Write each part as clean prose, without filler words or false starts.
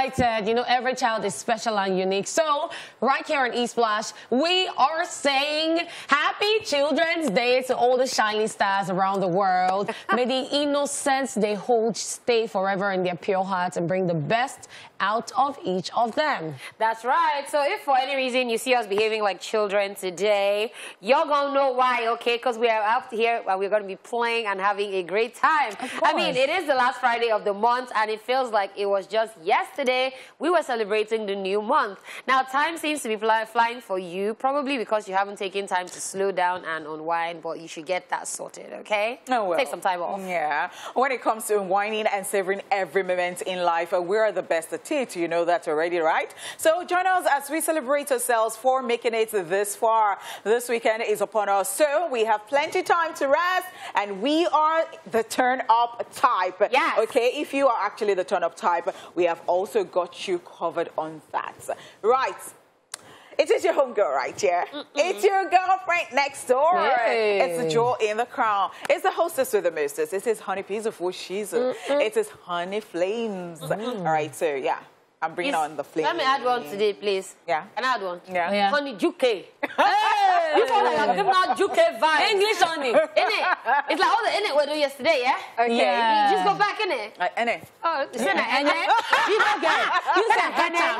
excited. You know, every child is special and unique. So, right here on eSplash, we are saying Happy Children's Day to all the shining stars around the world. May the innocence they hold stay forever in their pure hearts and bring the best out of each of them. That's right. So if for any reason you see us behaving like children today, you're going to know why, okay? Because we are out here and we're going to be playing and having a great time. I mean, it is the last Friday of the month and it feels like it was just yesterday we were celebrating the new month. Now, time seems to be flying for you, probably because you haven't taken time to slow down and unwind, but you should get that sorted, okay? Oh, well, take some time off. Yeah. When it comes to unwinding and savoring every moment in life, we are the best at it. You know that already, right? So join us as we celebrate ourselves for making it this far. This weekend is upon us, so we have plenty time to rest, and we are the turn-up type. Yes. Okay, if you are actually the turn-up type, we have also got you covered on that. Right. It is your homegirl right here. It's your girlfriend next door. Yay. It's the jewel in the crown. It's the hostess with the mostest. It is Honey Piece of Shizu. It is Honey Flames. All right, so yeah, I'm bringing on the flames. Let me add one today, please. Yeah. Can I add one? Yeah. Yeah. Honey Juke. You know, like I'm giving out Juke vibes. English honey. Innit? It's like all the innit we do yesterday, yeah? Okay. Yeah. You just go back, innit? Innit? Oh, it's innit? You go get it. You said innit?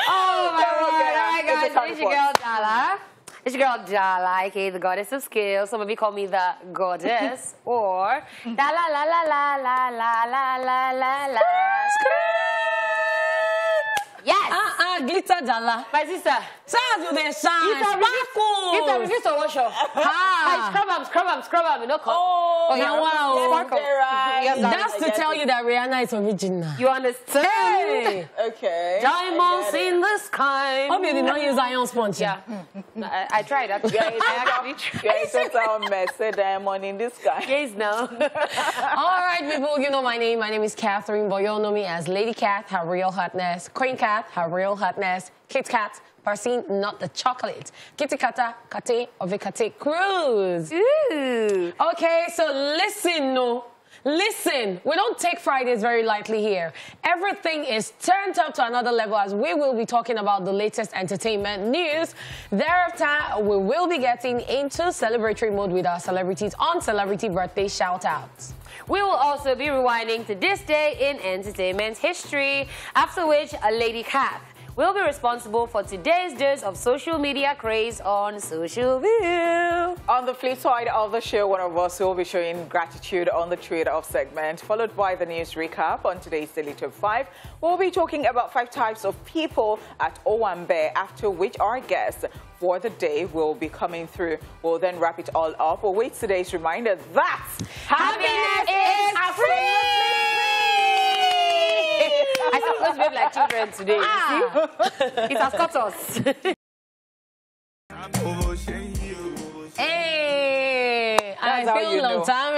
Oh, my God. All right, guys. It's your girl, Dala. It's your girl, Dala, aka the goddess of skill. Some of you call me the goddess. Or Dala la la la la la la la la la. Yes. Glitter Dala. My sister. Sounds with their shine. If I refuse to wash off. Scrub them, you know. Oh, yeah, wow. Sparkle. Right. That's to tell you that Rihanna is original. You understand? Hey. Okay. Diamonds in the sky. Hope you did not use iron sponge. Yeah. I tried that. I actually tried. Yeah, it's our message diamond in the sky. Yes, now. All right, people, you know my name. My name is Catherine, but you all know me as Lady Cat, her real hotness. Queen Cat, her real hotness. Kit Kat, Parsin, not the chocolate. Kitty Kata, Kate, of Kate Cruz. Ooh. Okay, so listen, no. Listen, we don't take Fridays very lightly here. Everything is turned up to another level as we will be talking about the latest entertainment news. Thereafter, we will be getting into celebratory mode with our celebrities on Celebrity Birthday Shoutouts. We will also be rewinding to this day in entertainment history, after which a Lady Cat will be responsible for today's dose of social media craze on Social View. On the flip side of the show, one of us will be showing gratitude on the trade-off segment, followed by the news recap on today's Daily Top 5. We'll be talking about 5 types of people at Owambe, after which our guests for the day will be coming through. We'll then wrap it all up. We'll wait today's reminder that happiness is free! I suppose we have like children today, you see? It has cut us. Hey, I feel no time.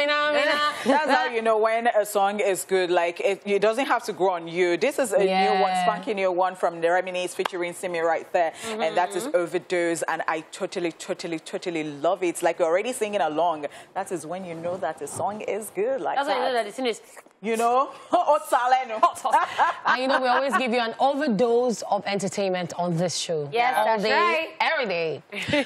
That's how you know when a song is good. Like, it doesn't have to grow on you. This is a new one, spanking new one from the Reminisce featuring Simi right there. And that is Overdose. And I totally love it. It's like you're already singing along. That is when you know that the song is good. Like that's when you know that the scene is... You know? And you know, we always give you an overdose of entertainment on this show. Yes, all that's day, right. every day.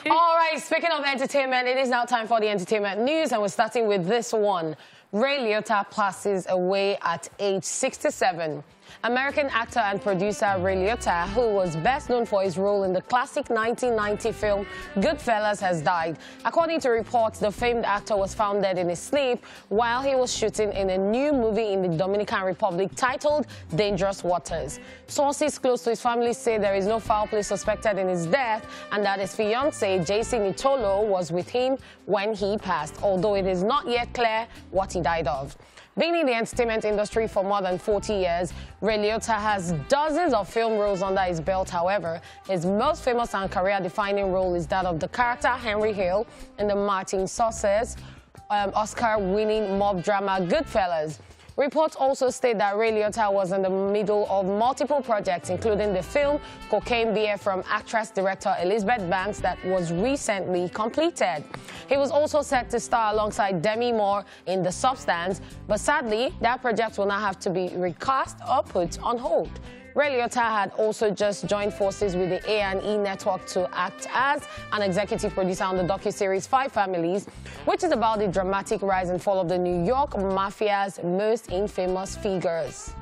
All right, speaking of entertainment, it is now time for the entertainment news, and we're starting with this one. Ray Liotta passes away at age 67. American actor and producer Ray Liotta, who was best known for his role in the classic 1990 film Goodfellas, has died. According to reports, the famed actor was found dead in his sleep while he was shooting in a new movie in the Dominican Republic titled Dangerous Waters. Sources close to his family say there is no foul play suspected in his death and that his fiancée, JC Nitolo, was with him when he passed, although it is not yet clear what he died of. Being in the entertainment industry for more than 40 years, Ray Liotta has dozens of film roles under his belt. However, his most famous and career-defining role is that of the character Henry Hill in the Martin Scorsese Oscar-winning mob drama Goodfellas. Reports also state that Ray Liotta was in the middle of multiple projects, including the film Cocaine Beer from actress-director Elizabeth Banks that was recently completed. He was also set to star alongside Demi Moore in The Substance, but sadly, that project will now have to be recast or put on hold. Ray Liotta had also just joined forces with the A&E network to act as an executive producer on the docuseries Five Families, which is about the dramatic rise and fall of the New York Mafia's most infamous figures.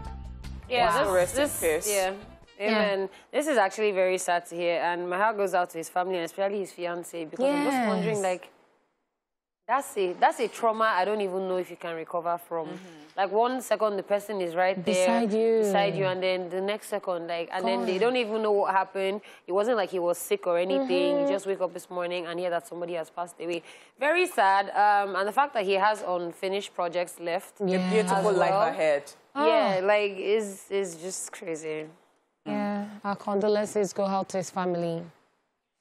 Yeah, wow. Rest in peace. Yeah. Amen. Yeah. This is actually very sad to hear, and my heart goes out to his family, and especially his fiancée, because I'm just wondering, like, that's a trauma I don't even know if you can recover from. Like 1 second the person is right there beside you, and then the next second, like, and then they don't even know what happened. It wasn't like he was sick or anything. You just wake up this morning and hear that somebody has passed away. Very sad. And the fact that he has unfinished projects left. A beautiful life ahead. Yeah, like is just crazy. Yeah, our condolences go out to his family.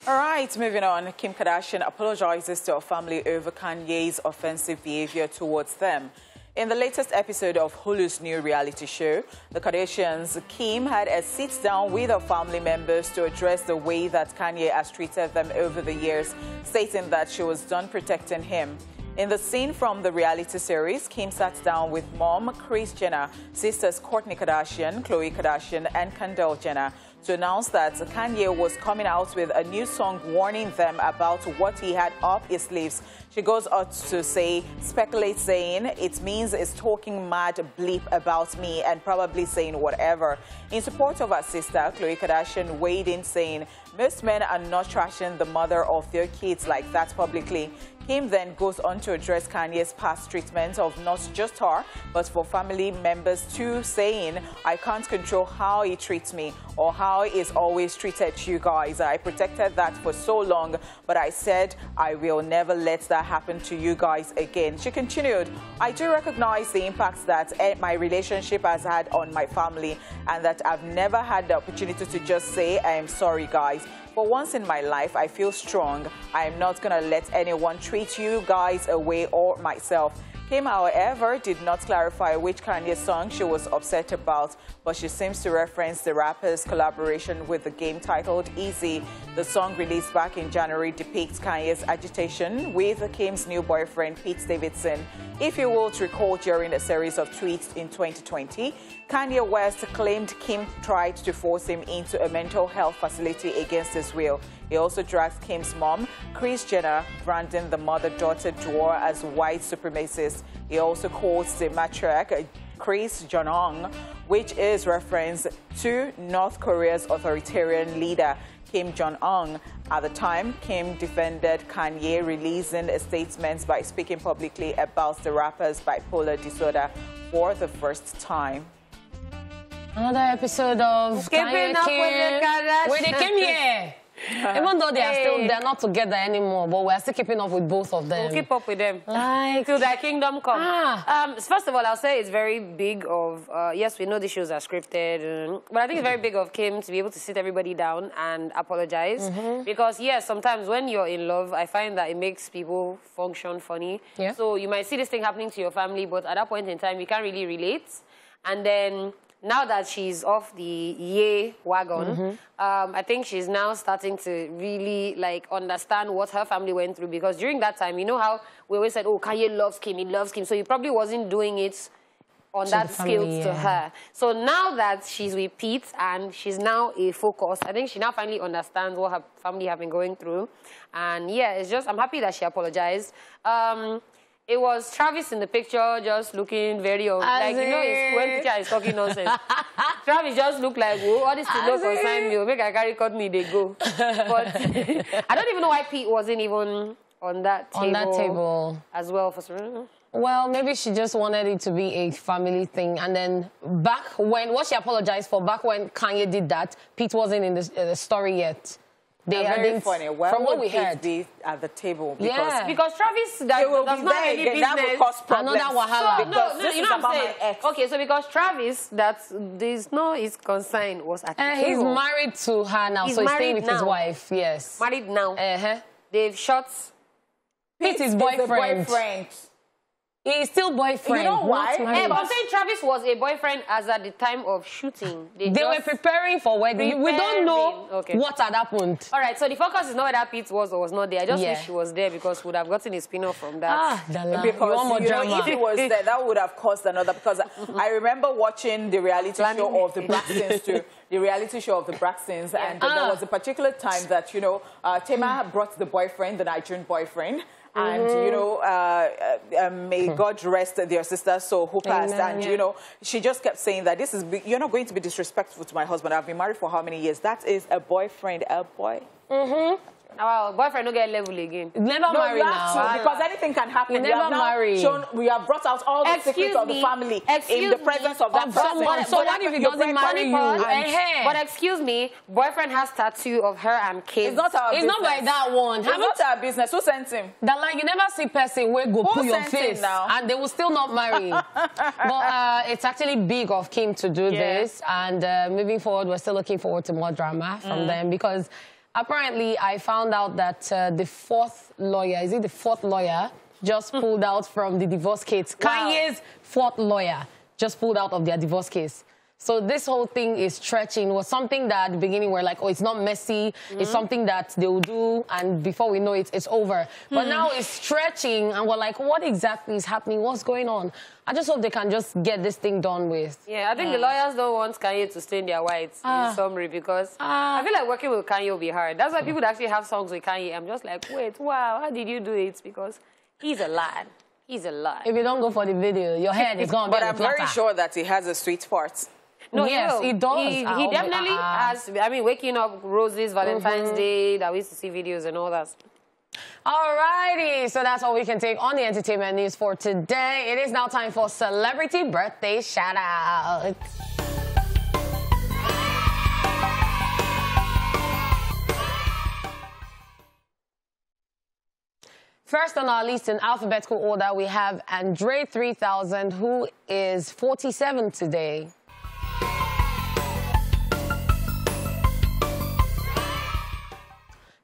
All right, moving on. Kim Kardashian apologizes to her family over Kanye's offensive behavior towards them. In the latest episode of Hulu's new reality show, the Kardashians, Kim had a sit-down with her family members to address the way that Kanye has treated them over the years, stating that she was done protecting him. In the scene from the reality series, Kim sat down with mom Kris Jenner, sisters Kourtney Kardashian, Khloe Kardashian, and Kendall Jenner to announce that Kanye was coming out with a new song warning them about what he had up his sleeves. She goes on to speculate saying it means it's talking mad bleep about me and probably saying whatever. In support of her sister, Khloe Kardashian weighed in saying, most men are not trashing the mother of their kids like that publicly. Kim then goes on to address Kanye's past treatment of not just her, but for family members too, saying, I can't control how he treats me or how he's always treated you guys. I protected that for so long, but I said I will never let that happen to you guys again. She continued, I do recognize the impacts that my relationship has had on my family and that I've never had the opportunity to just say, I am sorry, guys. For once in my life, I feel strong. I am not going to let anyone treat you guys away or myself. Kim, however, did not clarify which Kanye song she was upset about, but she seems to reference the rapper's collaboration with the game titled Easy. The song released back in January depicts Kanye's agitation with Kim's new boyfriend, Pete Davidson. If you will recall, during a series of tweets in 2020, Kanye West claimed Kim tried to force him into a mental health facility against his will. He also dragged Kim's mom, Kris Jenner, branding the mother-daughter duo as white supremacists. He also calls the matriarch Kris Jong-un, which is reference to North Korea's authoritarian leader, Kim Jong-un. At the time, Kim defended Kanye, releasing a statement by speaking publicly about the rapper's bipolar disorder for the first time. Another episode of Keeping Up with the Kardashians. Where they came here. Even though they're not together anymore, but we're still keeping up with both of them. We'll keep up with them. Like, till their kingdom come. First of all, I'll say it's very big of, yes, we know the shows are scripted, but I think it's very big of Kim to be able to sit everybody down and apologize. Because, yes, sometimes when you're in love, I find that it makes people function funny. Yeah. So you might see this thing happening to your family, but at that point in time, you can't really relate. And then now that she's off the Ye wagon, I think she's now starting to really, like, understand what her family went through. Because during that time, you know how we always said, oh, Kanye loves Kim, he loves Kim. So he probably wasn't doing it on that scale to her. So now that she's with Pete and she's now a focus, I think she now finally understands what her family have been going through. And, yeah, it's just, I'm happy that she apologized. It was Travis in the picture just looking very, like, you know, when picture is talking nonsense. Travis just looked like, oh, all this to no concern me. Make I carry Courtney, they go. But I don't even know why Pete wasn't even on that table. As well for some reason. Well, maybe she just wanted it to be a family thing. And then back when, what she apologized for, back when Kanye did that, Pete wasn't in the story yet. They are very funny. From what we heard, be at the table because Travis does not any business. That will cause problems. Another wahala. So, no, you know what I'm saying? Okay, so because Travis, there's no his concern was at the table. He's married to her now, so he's staying with his wife. Yes, married now. They've shot. Pete is boyfriend. He's still boyfriend. You know why? Hey, but I'm saying Travis was a boyfriend as at the time of shooting. They were preparing for wedding. We don't know what had happened. All right, so the focus is not whether Pete was or was not there. I just wish she was there because we would have gotten a spin-off from that. Because if it was there, that would have caused another. Because I remember watching the reality show of the Braxtons too. The reality show of the Braxtons, and there was a particular time that Tema brought the boyfriend, the Nigerian boyfriend. And, may God rest their sister soul who passed. And, she just kept saying that you're not going to be disrespectful to my husband. I've been married for how many years? That is a boyfriend, a boy. Wow, boyfriend don't get level again. Never marry now. Because anything can happen. We have brought out all the secrets of the family in the presence of that person. So what if he doesn't marry you? But excuse me, boyfriend has tattoo of her and kids. It's not our business. It's not like that one. It's not our business. Who sent him? That like you never see person where go put your face now? And they will still not marry. But it's actually big of Kim to do this. And moving forward, we're still looking forward to more drama from them because apparently, I found out that the fourth lawyer, just pulled out from the divorce case. Kanye's fourth lawyer just pulled out of their divorce case. So this whole thing is stretching. It was something that at the beginning we're like, oh, it's not messy. It's something that they will do, and before we know it, it's over. But now it's stretching, and we're like, what exactly is happening? What's going on? I just hope they can just get this thing done with. Yeah, I think the lawyers don't want Kanye to stay in their whites, in summary, because I feel like working with Kanye will be hard. That's why people that actually have songs with Kanye, I'm just like, wait, wow, how did you do it? Because he's a lad. He's a lad. If you don't go for the video, your head is going to be But I'm very sure that he has a sweet part. No, yes, he does. He definitely has. I mean, waking up roses, Valentine's Day, that we used to see videos and all that. Alrighty, so that's all we can take on the entertainment news for today. It is now time for Celebrity Birthday Shoutouts. First on our list in alphabetical order, we have Andre 3000, who is 47 today.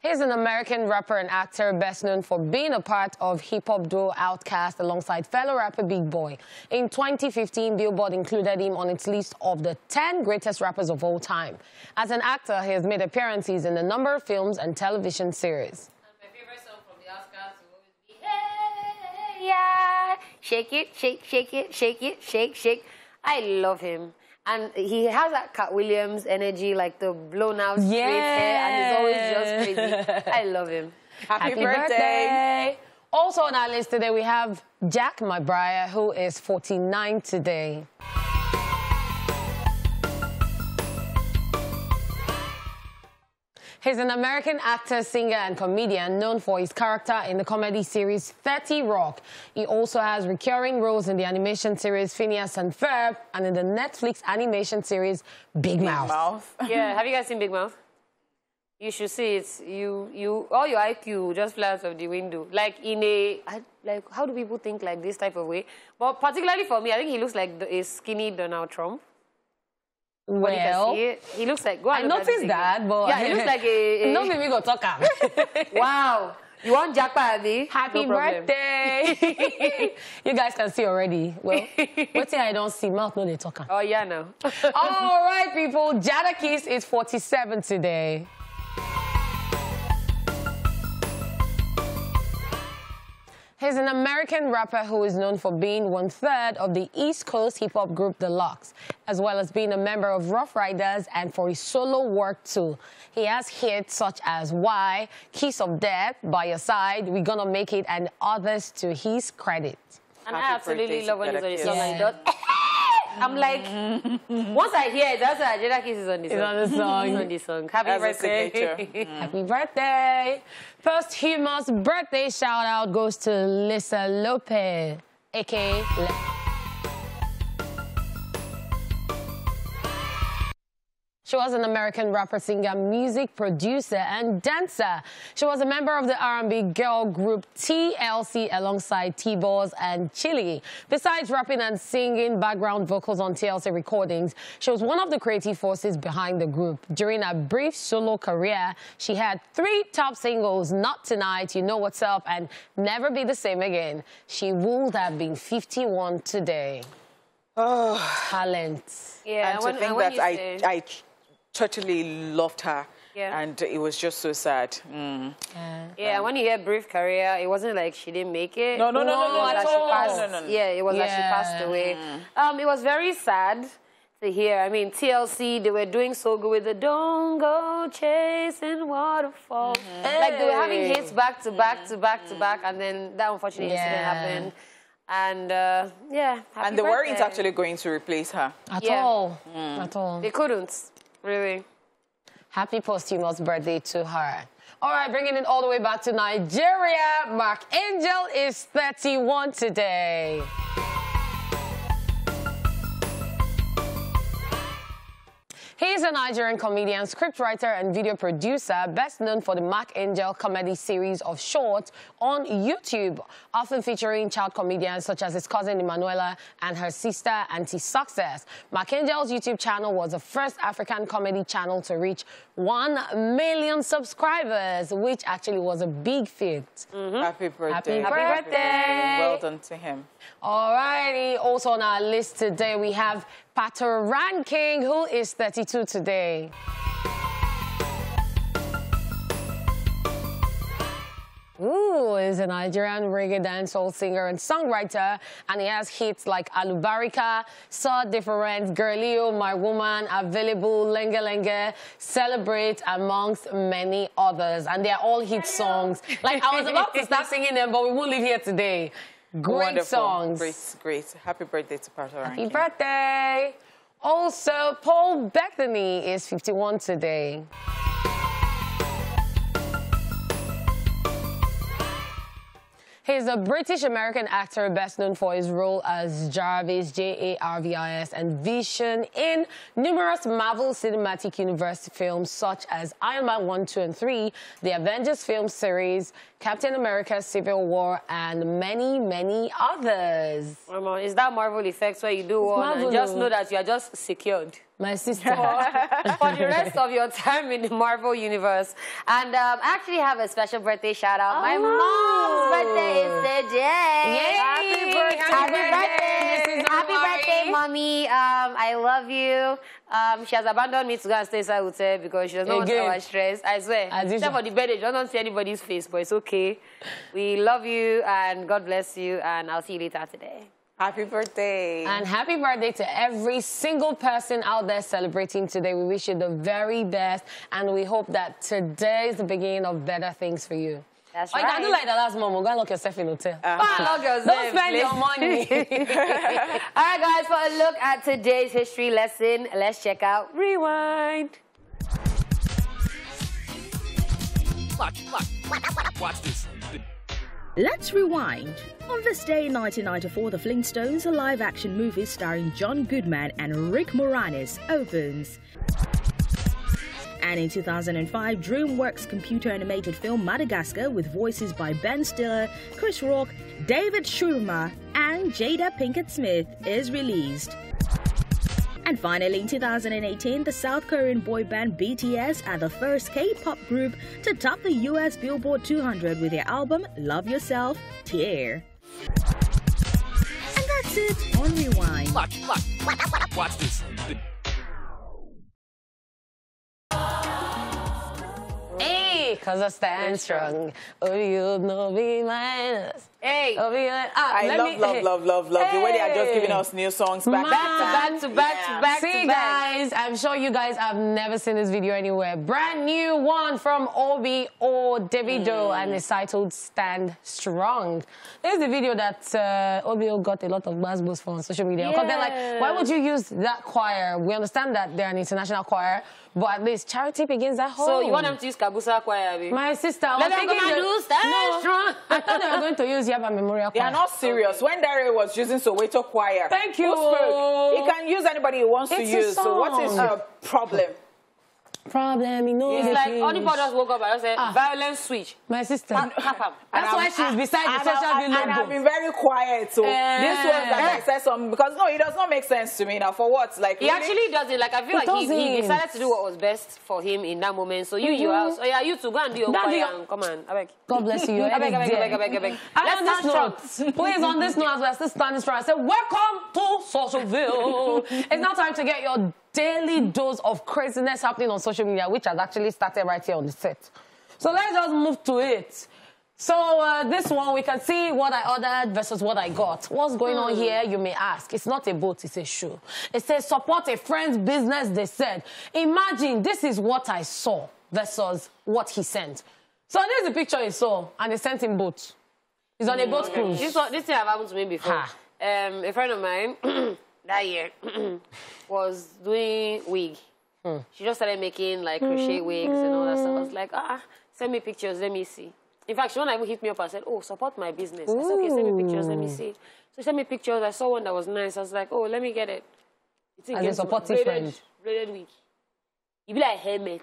He's an American rapper and actor best known for being a part of hip-hop duo Outkast alongside fellow rapper Big Boy. In 2015, Billboard included him on its list of the 10 greatest rappers of all time. As an actor, he has made appearances in a number of films and television series. And my favorite song from the Outkast will always be, hey, yeah, shake it, shake, shake it, shake it, shake, shake. I love him. And he has that Cat Williams energy, like the blown out straight hair, and he's always just crazy. I love him. Happy birthday. Also on our list today, we have Jack McBrayer, who is 49 today. He's an American actor, singer, and comedian known for his character in the comedy series 30 Rock. He also has recurring roles in the animation series Phineas and Ferb and in the Netflix animation series Big Mouth. Yeah, have you guys seen Big Mouth? You should see it. All your IQ just fly out of the window. Like how do people think like this type of way? But particularly for me, I think he looks like a skinny Donald Trump. Well, he looks like. I noticed that, but yeah, he looks like a. No, maybe go talk. Wow, you want Jackpa, Abby? Happy birthday! You guys can see already. Well, what's I don't see? Mouth no they talk. Oh yeah, no. All right, people. Jadakiss is 47 today. He's an American rapper who is known for being 1/3 of the East Coast hip-hop group The Lox, as well as being a member of Rough Riders and for his solo work too. He has hits such as Why, Kiss of Death, By Your Side, We Gonna Make It, and others to his credit. And I absolutely love when he's on the song like that. I'm like, once I hear it, that's why Jadakiss is on the song. It's on the song. He's on the song. Happy birthday. Happy birthday. Posthumous birthday shout out goes to Lisa Lopez, a.k.a. She was an American rapper, singer, music producer, and dancer. She was a member of the R&B girl group TLC alongside T-Boz and Chili. Besides rapping and singing background vocals on TLC recordings, she was one of the creative forces behind the group. During her brief solo career, she had 3 top singles: Not Tonight, You Know What's Up, and Never Be the Same Again. She would have been 51 today. Oh. Talent. Yeah, and to think that I totally loved her. Yeah. And it was just so sad. Yeah, when you hear brief career, it wasn't like she didn't make it. No, that she passed. Yeah, it was that she passed away. It was very sad to hear. I mean, TLC, they were doing so good with the "Don't Go Chasing Waterfalls." Like they were having hits back to back to back to back, and then that unfortunate incident happened. And yeah, and they weren't actually going to replace her at all. At all. They couldn't, really. Happy posthumous birthday to her. All right, bringing it all the way back to Nigeria, Mark Angel is 31 today. He's a Nigerian comedian, scriptwriter, and video producer, best known for the Mark Angel comedy series of shorts on YouTube, often featuring child comedians such as his cousin Emanuela and her sister Auntie Success. Mark Angel's YouTube channel was the first African comedy channel to reach 1 million subscribers, which actually was a big feat. Happy birthday. Happy birthday. Well done to him. All righty. Also on our list today, we have Pato Ranking, who is 32 today. Ooh, is a Nigerian reggae dancehall singer and songwriter, and he has hits like Alubarika, So Different, Girlio, My Woman, Available, Lenge Lenge, Celebrate, amongst many others. And they're all hit songs. Like, I was about to start singing them, but we won't leave here today. Great Wonderful. songs. Great. Happy birthday to Pato Ranking. Happy birthday. Also, Paul Bethany is 51 today. He's a British-American actor best known for his role as Jarvis, Jarvis, and Vision in numerous Marvel Cinematic Universe films such as Iron Man 1, 2, and 3, the Avengers film series, Captain America Civil War, and many, many others. Is that Marvel effects where you do one and just know that you are just secured? My sister. For the rest of your time in the Marvel universe. And I actually have a special birthday shout out. My mom's birthday is today. Yay! Happy birthday. Happy birthday, Mommy. I love you. She has abandoned me to go and stay inside hotel because she doesn't want our stress. I swear. Except for the birthday, she doesn't see anybody's face, but it's okay. We love you and God bless you, and I'll see you later today. Happy birthday. And happy birthday to every single person out there celebrating today. We wish you the very best, and we hope that today is the beginning of better things for you. That's right. I do like the last moment. Go and lock yourself in the hotel. Lock yourself. Don't spend your money. All right, guys, for a look at today's history lesson, let's check out Rewind. Watch this. Let's rewind. On this day in 1994, The Flintstones, a live-action movie starring John Goodman and Rick Moranis, opens. And in 2005, DreamWorks computer-animated film Madagascar, with voices by Ben Stiller, Chris Rock, David Schwimmer, and Jada Pinkett Smith, is released. And finally, in 2018, the South Korean boy band BTS are the first K-pop group to top the US Billboard 200 with their album Love Yourself, Tear. And that's it on Rewind. Watch this. Hey, cause I stand strong. Oh, you know me minus. Hey. I love the way they are just giving us new songs back to back. See, guys, I'm sure you guys have never seen this video anywhere. Brand new one from Obi or Davido, and it's titled Stand Strong. This is the video that Obi got a lot of buzzwords for on social media. Because they're like, why would you use that choir? We understand that they're an international choir, but at least charity begins at home. So you want them to use Kabusa choir, baby? My sister, Let them come and do Stand Strong. I thought they were going to use Yaba Memorial Choir. They are not serious. When Dare was using Soweto Choir, thank you. he can use anybody he wants to use. So what is the problem? Problem, you know. It's like Onipo just woke up and just said, violence switch. My sister. Tap. That's why she's beside the social media logo. And I've been very quiet, so this was that I said something, because no, it does not make sense to me now. For what? Like, he really? actually doesn't. Like, I feel like he decided to do what was best for him in that moment. So you, your house. Oh yeah, you two go and do your choir and come on. I beg. God bless you. I beg. Let's start strong. Please, on this note, as we're still standing strong, I said, welcome to Socialville. It's now time to get your daily dose of craziness happening on social media, which has actually started right here on the set. So let's just move to it. So this one, we can see what I ordered versus what I got. What's going on here, you may ask. It's not a boat, it's a shoe. It says, support a friend's business, they said. Imagine, this is what I saw versus what he sent. So this is the picture he saw, and they sent him boat. He's on a boat cruise. This thing have happened to me before. A friend of mine, that year, was doing wig. She just started making like crochet wigs and all that stuff. I was like, send me pictures, let me see. In fact, she even hit me up and said, oh, support my business. I said, okay, send me pictures, let me see. So she sent me pictures. I saw one that was nice. I was like, oh, let me get it. As a supportive friend. Braided wig. You be like helmet.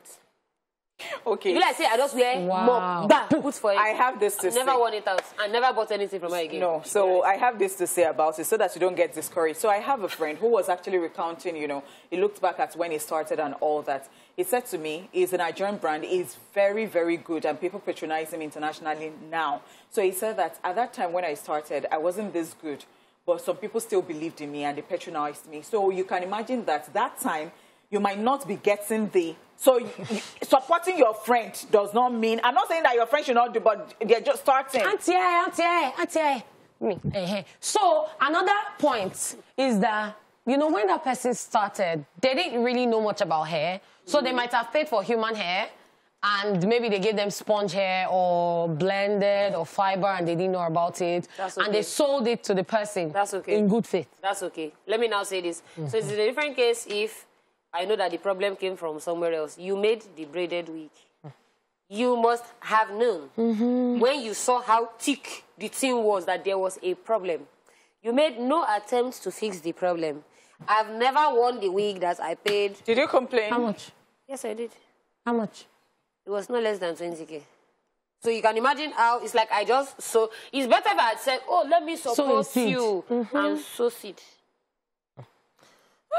Okay. You be like, say, I just wear more. Put for it. I have this to say. Never worn it out. I never bought anything from her again. No, so I have this to say about it so that you don't get discouraged. So I have a friend who was actually recounting, you know, he looked back at when he started and all that. He said to me, he's a Nigerian brand, he's very, very good, and people patronize him internationally now. So he said that at that time when I started, I wasn't this good, but some people still believed in me and they patronized me. So you can imagine that time, you might not be getting the... So supporting your friend does not mean... I'm not saying that your friend should not do, but they're just starting. Auntie. So another point is that, you know, when that person started, they didn't really know much about hair. So they might have paid for human hair, and maybe they gave them sponge hair or blended or fiber, and they didn't know about it. That's okay. And they sold it to the person. That's okay. In good faith. That's okay. Let me now say this. So it's a different case if I know that the problem came from somewhere else. You made the braided wig. You must have known when you saw how thick the thing was that there was a problem. You made no attempt to fix the problem. I've never worn the wig that I paid. Did you complain? How much? Yes, I did. How much? It was no less than 20K. So you can imagine how it's like so it's better if I had said, oh, let me support you and sow seed.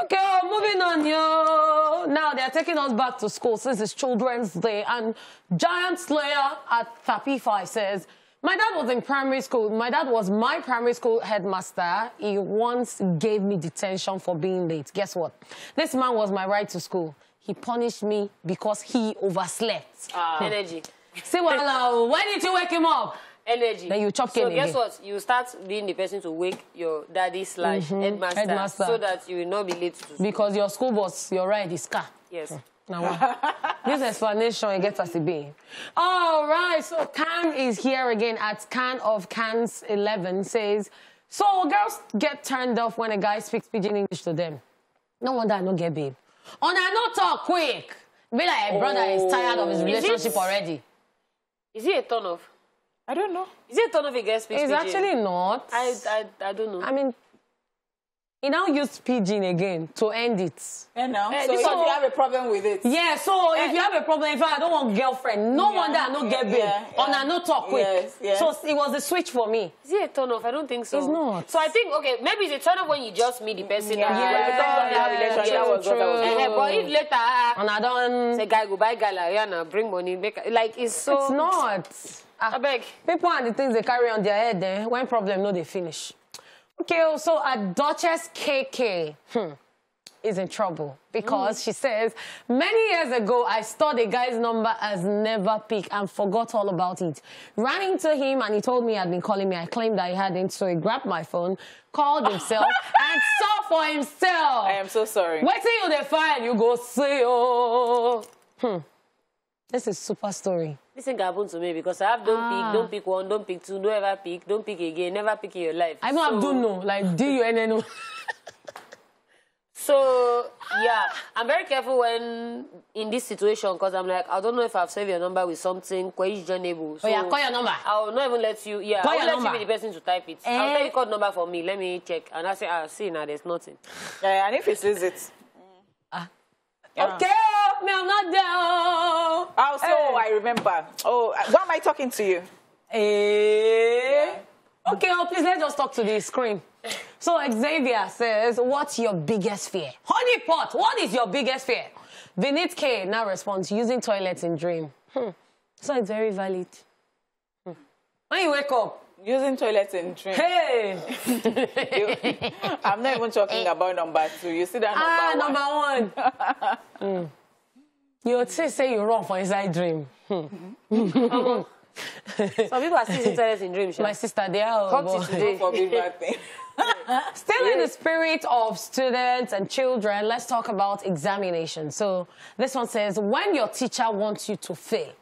Okay, moving on, yo. Now they're taking us back to school since it's Children's Day, and Giant Slayer at 35 says, my dad was in primary school. My dad was my primary school headmaster. He once gave me detention for being late. Guess what? This man was my ride to school. He punished me because he overslept. Energy. See, well, why didn't you wake him up? Energy. Then you chop So guess what? You start being the person to wake your daddy / headmaster so that you will not be late to school. Because your school bus, your ride is car. Yes. Now what? This explanation, it gets us a B. All right, so Can is here again at Can of Cans 11 says, so girls get turned off when a guy speaks pidgin English to them. No wonder I don't get babe. On I not talk quick. Be like a brother is tired of his relationship already. Is he a turn off? I don't know. Is it a turn off a guy speaks It's pidgin? actually not. I don't know. I mean, he now used pidgin again to end it. Yeah, no. So if you have a problem with it. Yeah, so if you have a problem, if I don't want girlfriend, no wonder I don't get babe. On I not talk quick. So it was a switch for me. Is it a turn off? I don't think so. It's not. So I think, okay, maybe it's a turn off when you just meet the person. But if later, and I don't say, guy, go buy gala, bring money, like, it's so... It's not. I beg. People and the things they carry on their head, then when problem, no, they finish. Okay, so a Duchess KK is in trouble because she says, many years ago, I stored a guy's number as never pick and forgot all about it. Ran into him and he told me he had been calling me. I claimed that he hadn't, so he grabbed my phone, called himself, and saw for himself. I am so sorry. Wait till you define, you go say, oh. This is super story. This thing happened to me because I have don't pick one, don't pick two, don't ever pick, don't pick again, never pick in your life. I don't have don't know, like D-U-N-N-O. So, yeah, I'm very careful when in this situation because I'm like, I don't know if I've saved your number with something questionable. So oh, yeah, call your number. I'll not even let you, call I'll let you be the person to type it. I'll tell you code number for me, let me check. And I say, see, now there's nothing. Yeah, and if he says it. Okay. me, I'm not there. Oh, I remember. Oh, why am I talking to you? Yeah. Okay, please, let's just talk to the screen. So Xavier says, what's your biggest fear? Honeypot, what is your biggest fear? Vinit K now responds, using toilets in dream. So it's very valid. When you wake up, using toilets in dream. Hey! I'm not even talking about number 2. You see that number 1? You say you run for inside dream. Some people are still using toilets in dream. My sister, they are. Still in the spirit of students and children, let's talk about examination. So this one says, when your teacher wants you to fail.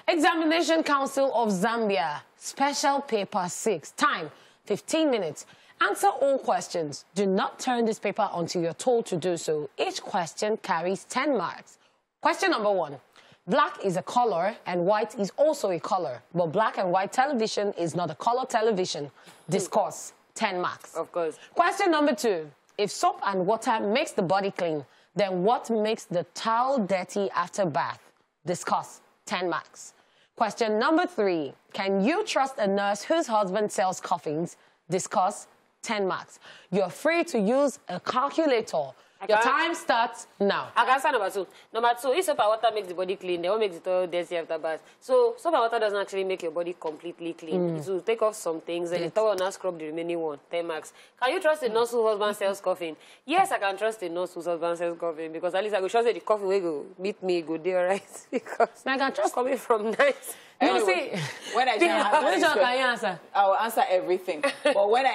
Examination Council of Zambia, special paper 6, time 15 minutes. Answer all questions. Do not turn this paper until you're told to do so. Each question carries 10 marks. Question number 1. Black is a color and white is also a color, but black and white television is not a color television. Discuss. 10 marks. Of course. Question number 2. If soap and water makes the body clean, then what makes the towel dirty after bath? Discuss. 10 marks. Question number 3. Can you trust a nurse whose husband sells coffins? Discuss. 10 marks. You're free to use a calculator. Your time starts now. I can answer number 2. Number 2, if soap and water makes the body clean, then what makes it all dirty after bath? So soap and water doesn't actually make your body completely clean. It will take off some things, and the towel will now scrub the remaining one. 10 marks. Can you trust a nurse whose husband sells coffin? Yes, I can trust a nurse whose husband sells coffin, because at least I go trust that the coffin will go meet me, go there, right? Because I can trust coming from nice. Anyway, when I answer, I will answer everything. But when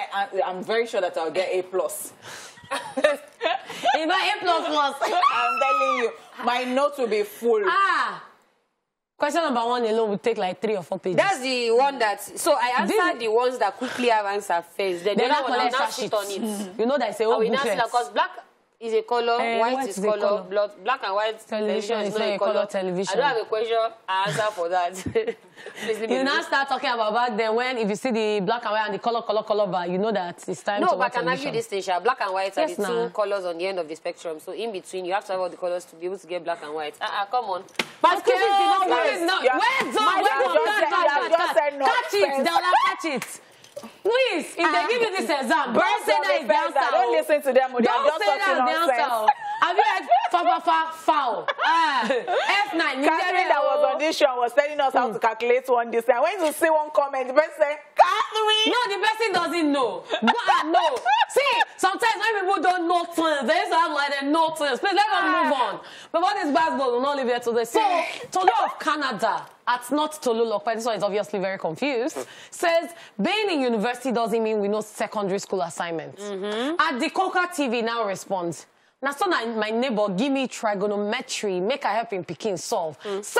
I'm very sure that I'll get A+. If I A++, I'm telling you, my notes will be full. Question number 1 alone will take like 3 or 4 pages. That's the one that. So I answered the ones that quickly have answer first. Then not one now sit on it. You know that it's a whole booklet. Because black is a color, white is color, black and white television is not a color television. I don't have a question, answer for that. You now start talking about back then when if you see the black and white and the color bar, you know that it's time to watch television. No, but I can argue this thing. Black and white are the 2 colors on the end of the spectrum. So in between, you have to have all the colors to be able to get black and white. Come on. But Catch it. Please, if they give you this exam, don't say that it's the answer. Don't listen to them. Don't say that it's the answer. Have you heard foul? F9. Catherine that was on this show was telling us how to calculate one this. And when you see one comment, the person say, Catherine! No, the person doesn't know. No. See, sometimes when people don't know things, they used to have like they know things. Please, let us move on. But what is basketball? We'll not leave here today. So, Tolu of Canada, at not Tolu Lokpe, this one is obviously very confused, says, being in university doesn't mean we know secondary school assignments. At the Coca TV now responds, now, so my neighbor give me trigonometry, make I help him picking solve. Sir,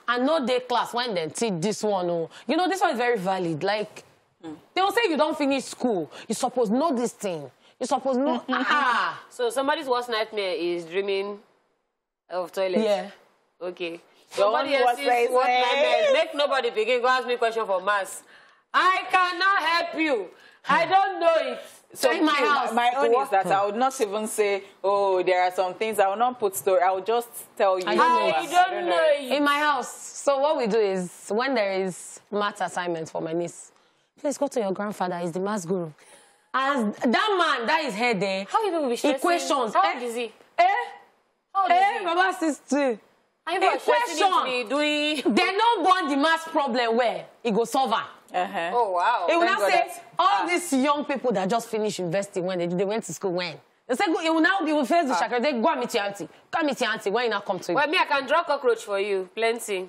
I know they class when they teach this one. You know, this one is very valid. Like, they will say you don't finish school. You're supposed to know this thing. You're supposed to know. So somebody's worst nightmare is dreaming of toilets. Yeah. Okay. Somebody else's worst nightmare. Make nobody begin. Go ask me a question for maths. I cannot help you. I don't know it. So in my house, my own is that I would not even say, oh, there are some things. I will not put story. I will just tell you. I don't know it. In my house. So what we do is, when there is math assignments for my niece, please go to your grandfather. He's the math guru. As that man, that is head there. How you be stressing? Equations. How old is he? How old is he? Baba 62. Equation. They don't want the math problem where it go solve. Oh, wow. It will not say, all these young people that just finished university when they went to school when? They say, it will now, they will face the chakra. They go and meet your auntie. Go and meet your auntie when you now come to you. Well, me, I can draw cockroach for you. Plenty.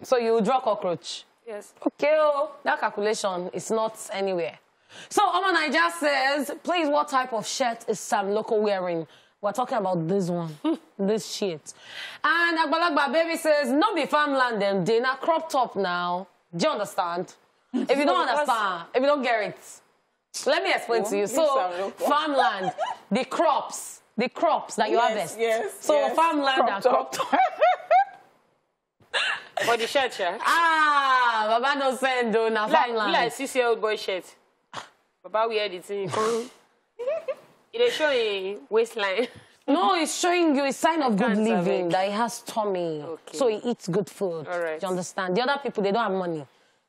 So you will draw cockroach? Yes. Okay, that calculation is not anywhere. So, Oma Naija says, please, what type of shirt is Sam Loco wearing? We're talking about this one, this shit. And Agbalagba Baby says, no be farmland them, they not crop top now. Do you understand? If you don't understand, if you don't get it, let me explain to you. So, farmland, the crops that you harvest. Yes, so, farmland and crop top. For the shirt, yeah? Baba no send though, na farmland. Like 6-year-old boy shirt. Baba wear the thing. It is showing waistline. No, it's showing you a sign of good can't living, have that he has tummy. Okay. So he eats good food. All right. Do you understand? The other people, they don't have money.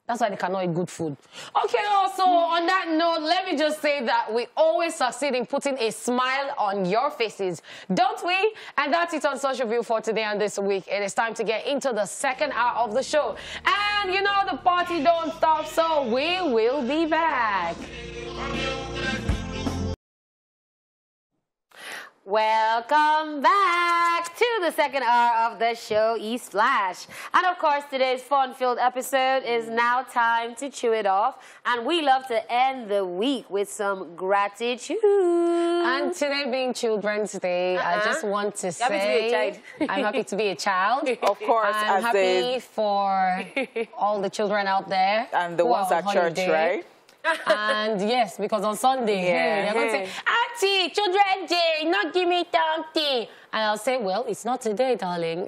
That's why they cannot eat good food. Okay, also, on that note, let me just say that we always succeed in putting a smile on your faces, don't we? And that's it on Social View for today and this week. It is time to get into the second hour of the show. And, you know, the party don't stop, so we will be back. Welcome back to the second hour of the show, East Flash. And of course, today's fun-filled episode is now time to chew it off. And we love to end the week with some gratitude. And today being Children's Day, I just want to say Happy to be a child. I'm happy to be a child. Of course, I'm as happy for all the children out there. and the who ones are at on church, holiday. right? And yes, because on Sunday, Yeah. they're going to say, Auntie, Children's Day, not give me something. And I'll say, well, it's not today, darling.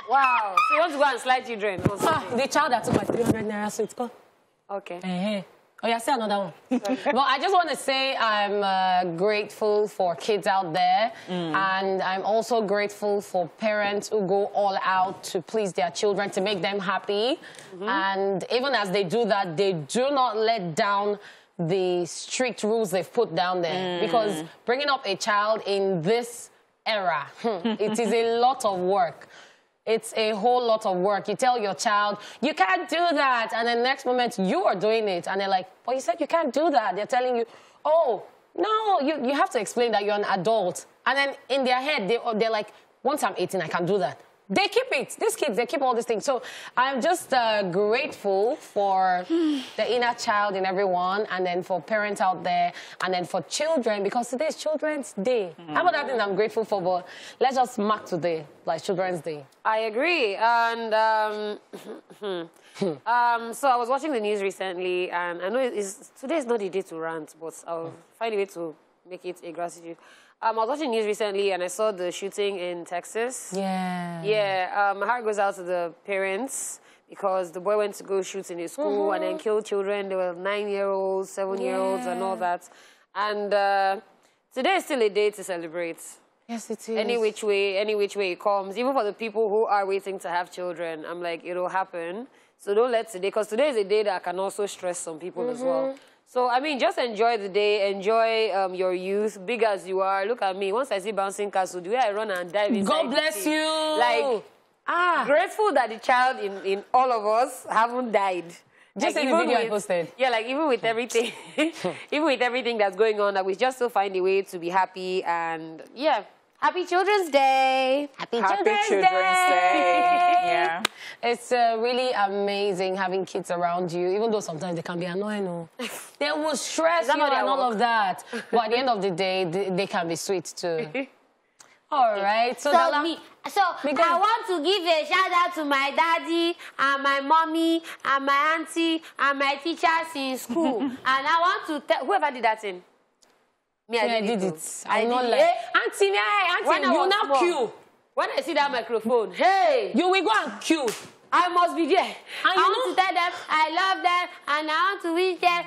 Wow. So you want to go and slide children? The child that took my 300 naira, so it's gone. Okay. Oh, yeah, say another one. But I just want to say I'm grateful for kids out there. And I'm also grateful for parents who go all out to please their children, to make them happy. And even as they do that, they do not let down the strict rules they've put down there. Because bringing up a child in this era, it is a lot of work. It's a whole lot of work. You tell your child, you can't do that. And then next moment, you are doing it. And they're like, but you said you can't do that. They're telling you, oh, no, you have to explain that you're an adult. And then in their head, they're like, once I'm 18, I can do that. They keep it. These kids, they keep all these things. So I'm just grateful for the inner child in everyone, and then for parents out there, and then for children, because today is Children's Day. How about that thing I'm grateful for? But let's just mark today, like Children's Day. I agree. And so I was watching the news recently, and I know today is not the day to rant, but I'll find a way to make it a gratitude. I was watching news recently, and I saw the shooting in Texas. Yeah. Yeah, my heart goes out to the parents, because the boy went to go shoot in his school and then killed children. There were 9-year-olds, 7-year-olds, and all that. And today is still a day to celebrate. Yes, it is. Any which way it comes. Even for the people who are waiting to have children, I'm like, it'll happen. So don't let today, because today is a day that can also stress some people as well. So, I mean, just enjoy the day, enjoy your youth, big as you are. Look at me. Once I see bouncing castle, the way I run and dive inside God bless you. Like, grateful that the child in all of us haven't died. Just like, in the video I posted. Yeah, like, even with everything, even with everything that's going on, that we just still find a way to be happy. And, yeah, happy Children's Day. Happy Children's Day. Yeah. It's really amazing having kids around you, even though sometimes they can be annoying. They will stress you and all of that. But at the end of the day, they can be sweet too. All right. So I want to give a shout out to my daddy and my mommy and my auntie and my teachers in school. And I want to tell whoever did that thing. Me, I did it. I know, like, auntie, you now queue. When I see that microphone, hey, you will go and queue. I must be there. I want to tell them I love them and I want to wish them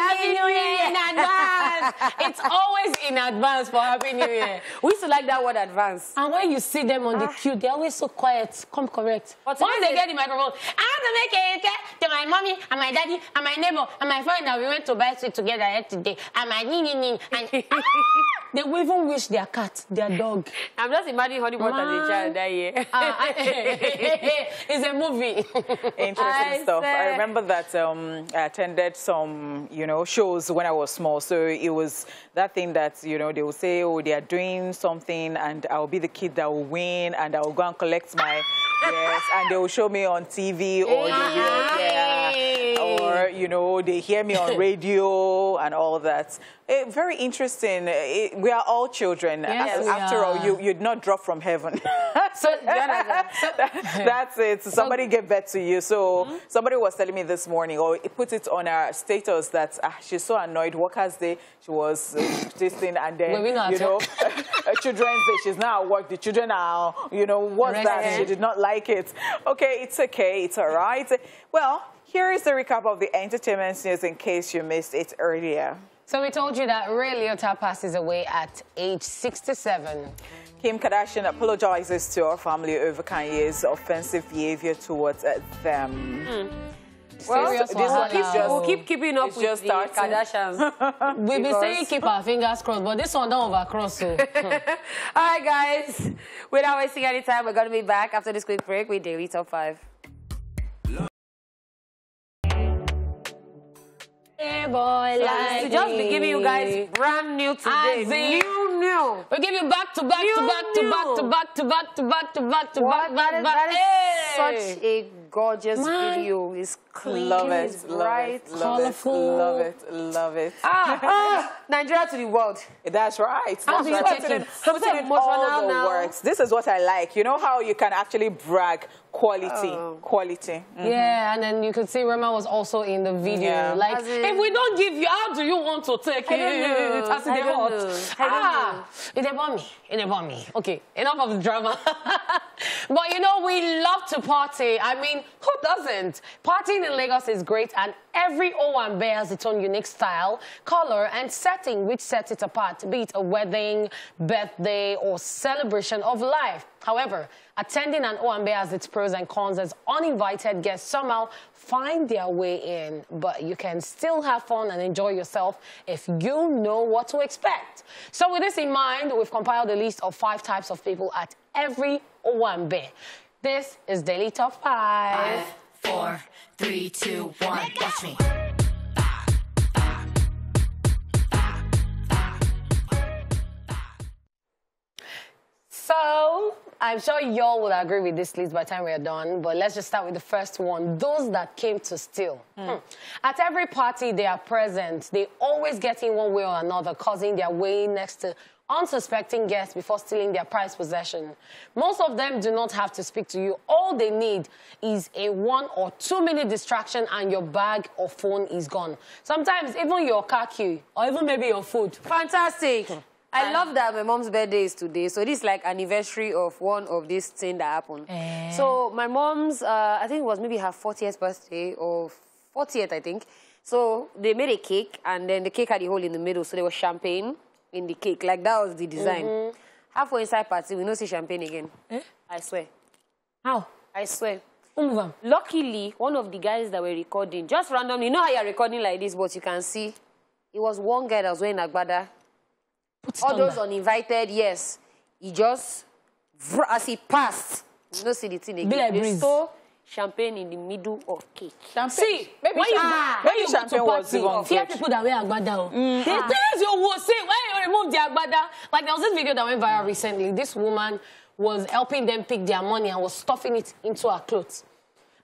Happy New Year in advance. It's always in advance for Happy New Year. We used to like that word, advance. And when you see them on the queue, they're always so quiet. Come correct. Once they get the microphone, I want to make a cake to my mommy and my daddy and my neighbor and my friend that we went to buy sweet together yesterday. And my and they will even wish their cat, their dog. I'm just imagining Honey Butter as a child that year. It's a movie. Interesting stuff. I remember that I attended some, shows when I was small. So it was that thing that, they will say, oh, they are doing something and I'll be the kid that will win and I will go and collect my, yes, and they will show me on TV or or, they hear me on radio and all that. Very interesting. We are all children. Yes, After all, you'd not drop from heaven. So, that's it. Somebody gave birth to you. So somebody was telling me this morning, or it put it on her status that she's so annoyed. Workers' Day, she was this thing, and then, Children's Day, she's now at work. The children are, what's that? She did not like it. Okay, it's okay. It's all right. Well, here is the recap of the entertainment news in case you missed it earlier. So we told you that Ray Liotta passes away at age 67. Kim Kardashian apologizes to her family over Kanye's offensive behavior towards them. Well, we'll keep keeping up with the Kardashians. We've been saying keep our fingers crossed, but this one don't overcross. So. All right, guys. Without wasting any time, we're going to be back after this quick break with Daily Top 5. Hey boy, like to just be giving you guys brand new today. New. We give you back to back to back to back to back to back to back to back to back. That is such a gorgeous video. It's clean, it's bright, colorful. Love it. Nigeria to the world. That's right. That's right. Putting in all the works. This is what I like. You know how you can actually brag quality. Yeah, and then you could see Rema was also in the video. Yeah. Like, if we don't give you, how do you want to take it? I don't know. It about me. Okay, enough of the drama. But you know, we love to party. I mean, who doesn't? Partying in Lagos is great, and every Owambe has its own unique style, color, and setting which sets it apart, be it a wedding, birthday, or celebration of life. However, attending an Owambe has its pros and cons, as uninvited guests somehow find their way in, but you can still have fun and enjoy yourself if you know what to expect. So with this in mind, we've compiled a list of 5 types of people at every Owambe. This is Daily Top 5. 5, 4, 3, 2, 1, watch me. So, I'm sure y'all will agree with this list by the time we're done, but let's just start with the first one, those that came to steal. At every party they are present, they always get in one way or another, causing their way next to unsuspecting guests before stealing their prized possession. Most of them do not have to speak to you. All they need is a 1 or 2 minute distraction and your bag or phone is gone. Sometimes even your car key or even maybe your food. Fantastic. I love that my mom's birthday is today. So this is like anniversary of one of these things that happened. So my mom's, I think it was maybe her 40th birthday or 40th, I think. So they made a cake and then the cake had a hole in the middle. So there was champagne in the cake. Like that was the design. Halfway inside party, we don't see champagne again. I swear. How? I swear. Move. Luckily, one of the guys that were recording, just randomly, you know how you're recording like this, but you can see, it was one guy that was wearing agbada. All those uninvited, yes. He just, as he passed, you don't see the thing again. They stole champagne in the middle of cake. Champagne. See, maybe when you go to party, fear people that wear agbada. They tell you will say, when you remove the agbada. Like there was this video that went viral recently. This woman was helping them pick their money and was stuffing it into her clothes.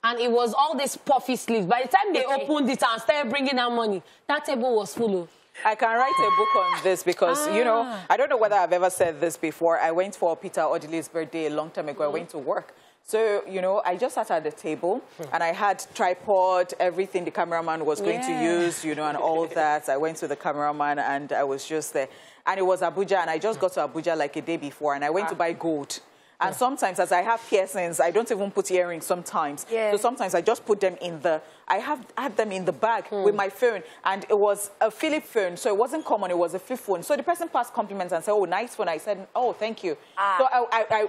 And it was all these puffy sleeves. By the time they opened it and started bringing out money, that table was full of. I can write a book on this because, you know, I don't know whether I've ever said this before. I went for Peter Odili's birthday a long time ago. I went to work. So, you know, I just sat at the table and I had tripod, everything the cameraman was going to use, you know, and all that. I went to the cameraman and I was just there. And it was Abuja, and I just got to Abuja like a day before, and I went to buy gold. And sometimes, as I have piercings, I don't even put earrings sometimes. So sometimes I just put them in the, I had them in the bag with my phone. And it was a Philip phone, so it wasn't common, it was a flip phone. So the person passed compliments and said, oh, nice phone. I said, oh, thank you. So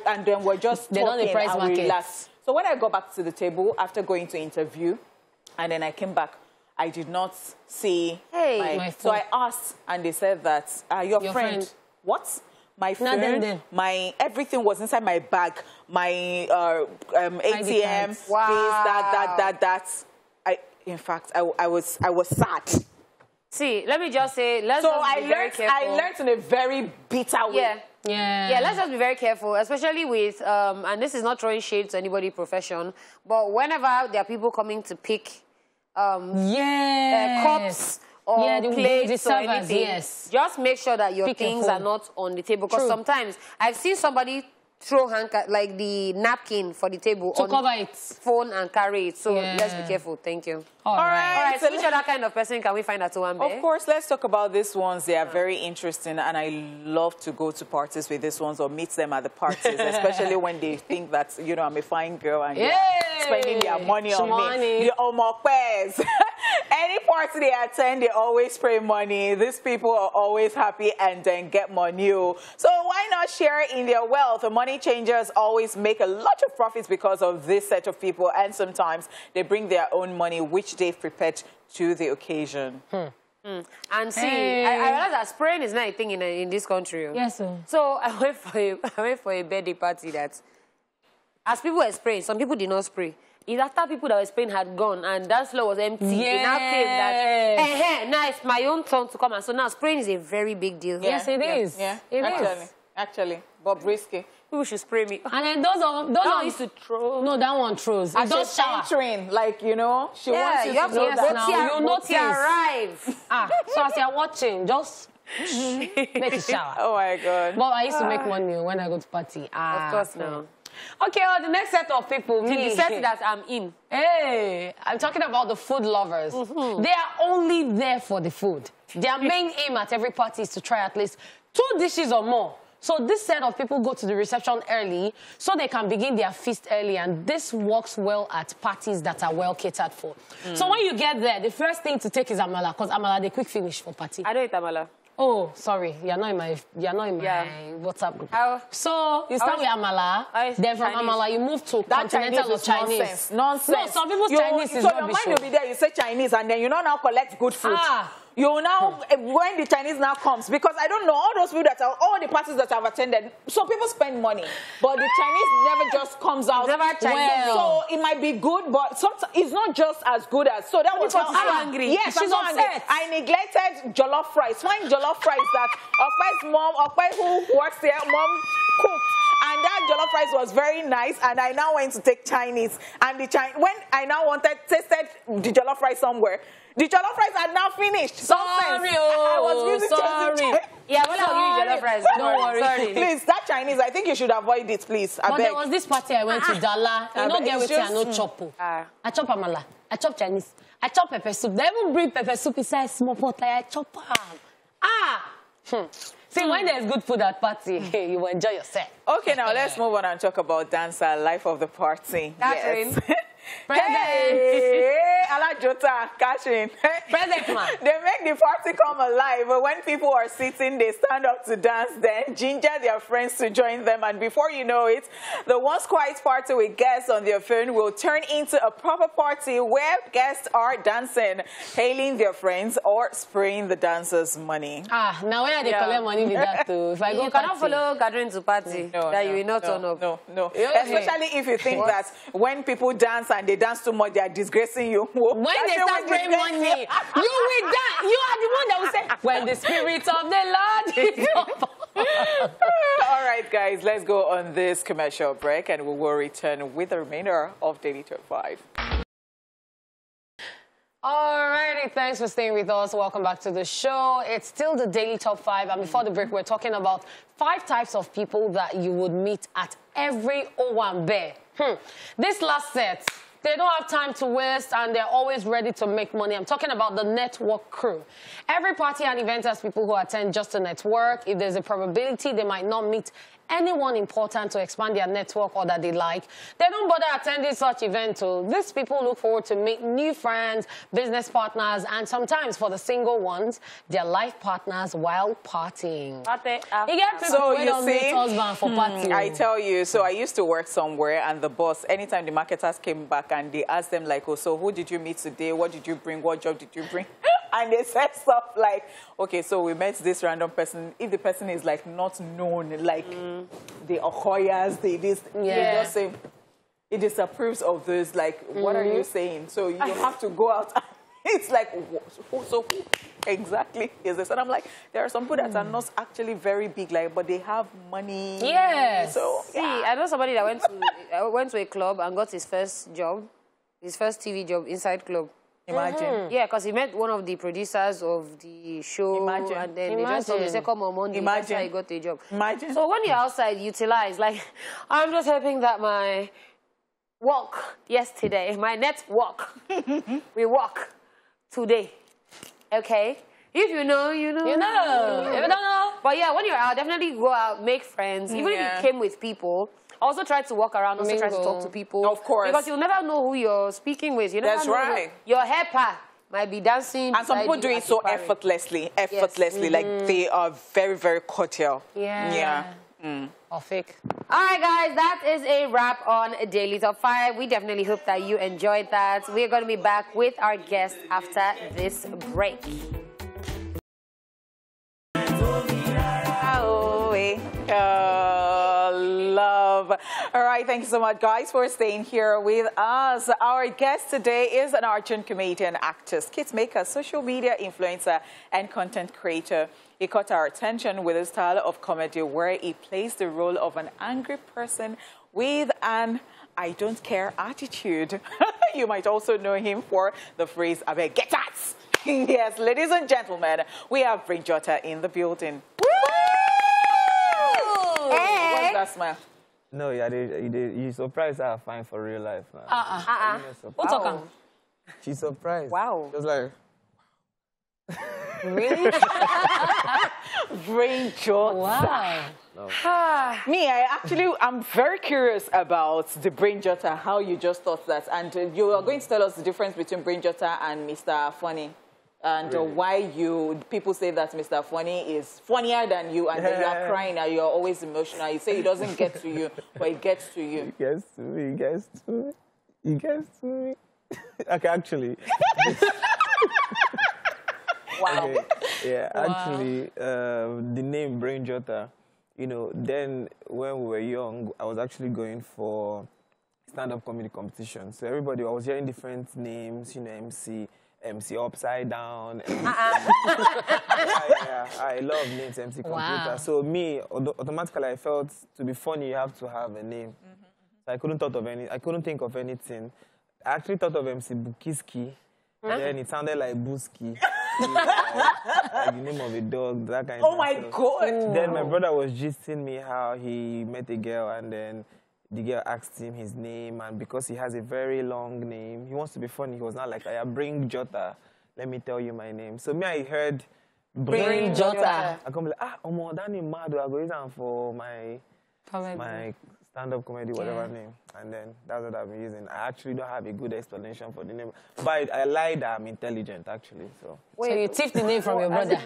and then we're just talking and relaxed. So when I got back to the table after going to interview, and then I came back, I did not see my phone. So I asked, and they said that, your friend. What? My phone, my everything was inside my bag. My ATM, this, that. In fact, I was sad. See, let me just say, let's just be very careful. I learned in a very bitter way. Yeah, let's just be very careful, especially with, and this is not throwing shade to anybody profession, but whenever there are people coming to pick cups or plates or anything, just make sure that your things are not on the table. Because sometimes I've seen somebody throw like the napkin for the table to cover its phone and carry it. So let's be careful. Thank you. All right. So which other kind of person can we find at Owambe? Of course, let's talk about these ones. They are very interesting, and I love to go to parties with these ones or meet them at the parties, especially when they think that, you know, I'm a fine girl and they're spending their money on me. The Omokpes. Any party they attend, they always spray money. These people are always happy and then get more new. So why not share in their wealth? The money changers always make a lot of profits because of this set of people, and sometimes they bring their own money, which they've prepared to the occasion. And see, I realize that spraying is not a thing in this country. Yes, sir. So I went for a birthday party that, as people were spraying, some people did not spray. It's after people that were spraying had gone and that floor was empty. They now came that, now it's my own turn to come. And so now spraying is a very big deal. Yes, it is. Yeah, it is. Actually, but risky. People should spray me. And then those used to throw. No, that one throws. It does shower. Entering, like, you know, she wants you have to know to that. now. You notice. Arrive. So as you're watching, just make a shower. Oh my God. But I used to make money when I go to party. Of course, no. Okay, the next set of people, me. The set that I'm in. Hey, I'm talking about the food lovers. They are only there for the food. Their main aim at every party is to try at least 2 dishes or more. So this set of people go to the reception early so they can begin their feast early, and this works well at parties that are well catered for. So when you get there, the first thing to take is amala, because amala, they quick finish for party. I don't eat amala. Oh, sorry, you're not in my WhatsApp group. So you start with amala, then from Chinese. amala you move to That continental or Chinese. Nonsense. Nonsense. No, some people's Chinese is so rubbish. your mind will be there, you say Chinese, and then you know now collect good food. You now, when the Chinese now comes, because I don't know, all those people that are, all the parties that I've attended, so people spend money, but the Chinese never just comes out. Never Chinese. So it might be good, but sometimes it's not just as good as, so that was how I'm angry. Yes, she's so angry. I neglected jollof rice. Find jollof rice that Okpai's mom, Okpai who works there, mom cooked. And that jollof rice was very nice, and I now went to take Chinese. And when I now tasted the jollof rice somewhere, the jollof rice had now finished. Sorry, I was sorry. Yeah, well, I'll give you jollof rice. Don't worry. Sorry. Please, that Chinese, I think you should avoid it, please. I But beg. there was this party I went to, Dala. You don't get with I no chop. I chop amala. I chop Chinese. I chop pepper soup. They even bring pepper soup inside small pot. Like I chop am. See, when there's good food at party, you will enjoy yourself. Okay, now let's move on and talk about dancer, life of the party. Catherine. Yes. Present. Hey, Ala Jota, Catherine. Present, man. They make the party come alive. But when people are sitting, they stand up to dance, then ginger their friends to join them. And before you know it, the once quiet party with guests on their phone will turn into a proper party where guests are dancing, hailing their friends, or spraying the dancers' money. Now where they collect money with that too? If I go You cannot follow gathering to party that you will not turn up. No. Especially if you think that when people dance and they dance too much, they are disgracing you. When they start spraying money, you will dance. You are the one that will say, when the spirit of the Lord is upon. All right, guys, let's go on this commercial break, and we will return with the remainder of Daily Top 5. Alrighty, thanks for staying with us. Welcome back to the show. It's still the Daily Top 5, and before the break, we're talking about 5 types of people that you would meet at every Owambe. This last set, they don't have time to waste, and they're always ready to make money. I'm talking about the network crew. Every party and event has people who attend just to network. If there's a probability they might not meet anyone important to expand their network or that they like, they don't bother attending such events. These people look forward to meet new friends, business partners, and sometimes for the single ones, their life partners while partying. You get people who don't meet husband for partying. I tell you, so I used to work somewhere, and the boss, anytime the marketers came back and they asked them like, oh, so who did you meet today? What did you bring? What job did you bring? And they said stuff like, okay, so we met this random person. If the person is like not known, like the Okoyas, they just say, it disapproves of this. Like, what are you saying? So you have to go out. It's like, so who exactly is this? And I'm like, there are some people that are not actually very big, like, but they have money. Yes. So, See, I know somebody that went to a club and got his first job, his first TV job inside club. Imagine. Yeah, because he met one of the producers of the show. Imagine. And then they just told him, say, come on Monday. That's how he got a job. Imagine. So when you're outside, utilize. Like, I'm just hoping that my walk yesterday, my network, we walk today. Okay? If you know, you know. You know. If you don't know. But yeah, when you're out, definitely go out, make friends. Even if you came with people, also try to walk around, also try to talk to people. Of course. Because you'll never know who you're speaking with. You never That's know right. your helper. might be dancing. And some people do it so effortlessly, like they are very, very cordial. Yeah. Or fake. All right, guys, that is a wrap on Daily Top 5. We definitely hope that you enjoyed that. We're going to be back with our guest after this break. Love. All right, thank you so much, guys, for staying here with us. Our guest today is an argent comedian, actor, skit maker, social media influencer, and content creator. He caught our attention with a style of comedy where he plays the role of an angry person with an I don't care attitude. You might also know him for the phrase, "I beg, get out!" Yes, ladies and gentlemen, we have Brain Jotter in the building. Woo! Hey. What's that smile? No, you surprised her fine for real life now. What's up? She's surprised. Wow. Just like... Really? Brain Jotter. Wow. No. I'm very curious about the Brain Jotter, how you just thought that. And you are going to tell us the difference between Brain Jotter and Mr. Funny. And Really? why people say that Mr. Funny is funnier than you, and then you are crying and you are always emotional. You say it doesn't get to you, but it gets to you. It gets to me, it gets to me, it gets to me. Okay, actually... Wow. Okay, yeah, actually, the name Brain Jotter, you know, then when we were young, I was actually going for stand-up comedy competition. So I was hearing different names, you know, MC Upside Down. I love names, MC Computer. Wow. So me, automatically, I felt to be funny, you have to have a name. So I couldn't think of anything. I actually thought of MC Bukiski. Then it sounded like Buski. Like the name of a dog, that kind of Oh my God. Then my brother was gisting me how he met a girl, and then the girl asked him his name, and because he has a very long name, he wants to be funny. He was not like, I Brain Jotter, let me tell you my name. So me, I heard Brain Jotter. I come like, that name mad, I go use them for my stand-up comedy, whatever name. And then that's what I've been using. I actually don't have a good explanation for the name. But I lied that I'm intelligent, actually. So you tipped the name from your brother.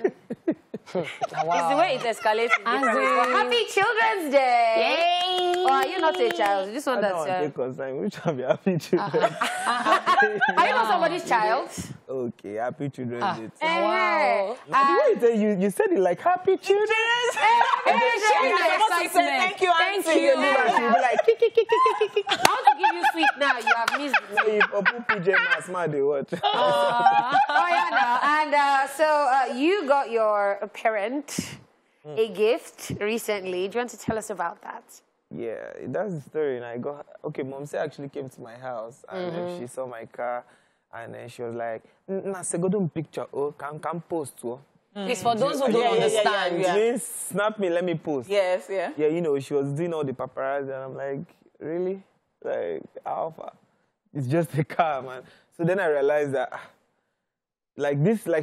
Wow. It's the way it escalates. Happy Children's Day! Yay! Or are you not a child? This one that's... take concern. Which one be Happy Children's Are you not somebody's child? Okay, Happy Children's Day. Wow. You said it like Happy Children's Thank you, Auntie. You'll be like, I want to give you sweet now. You have missed it. if a PJ Masma, they watch. And so you got your parent a gift recently. Do you want to tell us about that? Yeah, that's the story. And Mom actually came to my house, and then she saw my car, and then she was like, "Na segodum picture, can post too." It's for those who don't understand. Please snap me, let me post. Yes, yeah. Yeah, you know, she was doing all the paparazzi, and I'm like, really? Like, alpha? It's just a car, man. So then I realized that,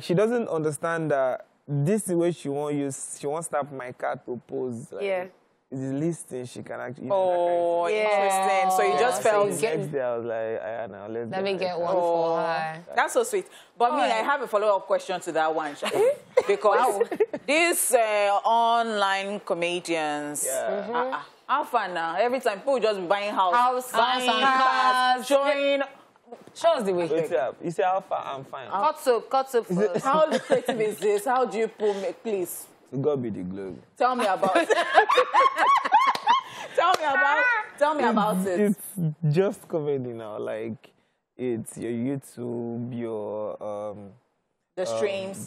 she doesn't understand that this is the way she won't snap my car to pose. Like, it's the least thing she can actually... Oh, interesting. So you just felt... Next day I was like, let me get one for her. That's so sweet. But I have a follow-up question to that one. Because these online comedians... how fun now? Every time people just be buying house and cars, showing... Show us the way. What's up? You say how far? I'm fine. Cut soap first. How lucrative is this? How do you make, please? To God be the glory. Tell me about it. Tell me about it. It's just comedy now. Like, it's your YouTube, your... the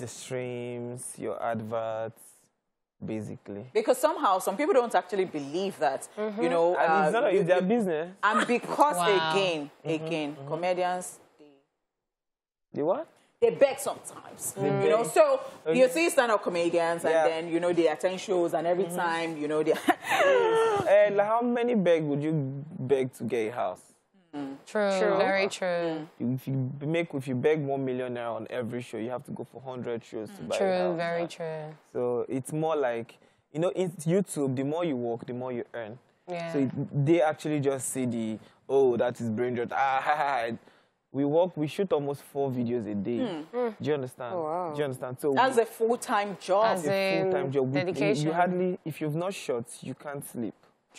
streams, your adverts, basically. Because somehow some people don't actually believe that, you know... And it's their business. And because, again, comedians... The what? They beg sometimes, you know. So you see stand-up comedians, and then you know they attend shows, and every time you know they. And how many would you beg to get a house? True, very true. If you beg 1 million naira on every show, you have to go for 100 shows to buy a house. True, very true. So it's more like, you know, in YouTube, the more you work, the more you earn. Yeah. So they actually just see that is Brain Jotter. we shoot almost 4 videos a day. Do you understand? Oh, wow. Do you understand? So That's a full-time job. As a full-time job. Dedication. You hardly, if you've not shot, you can't sleep.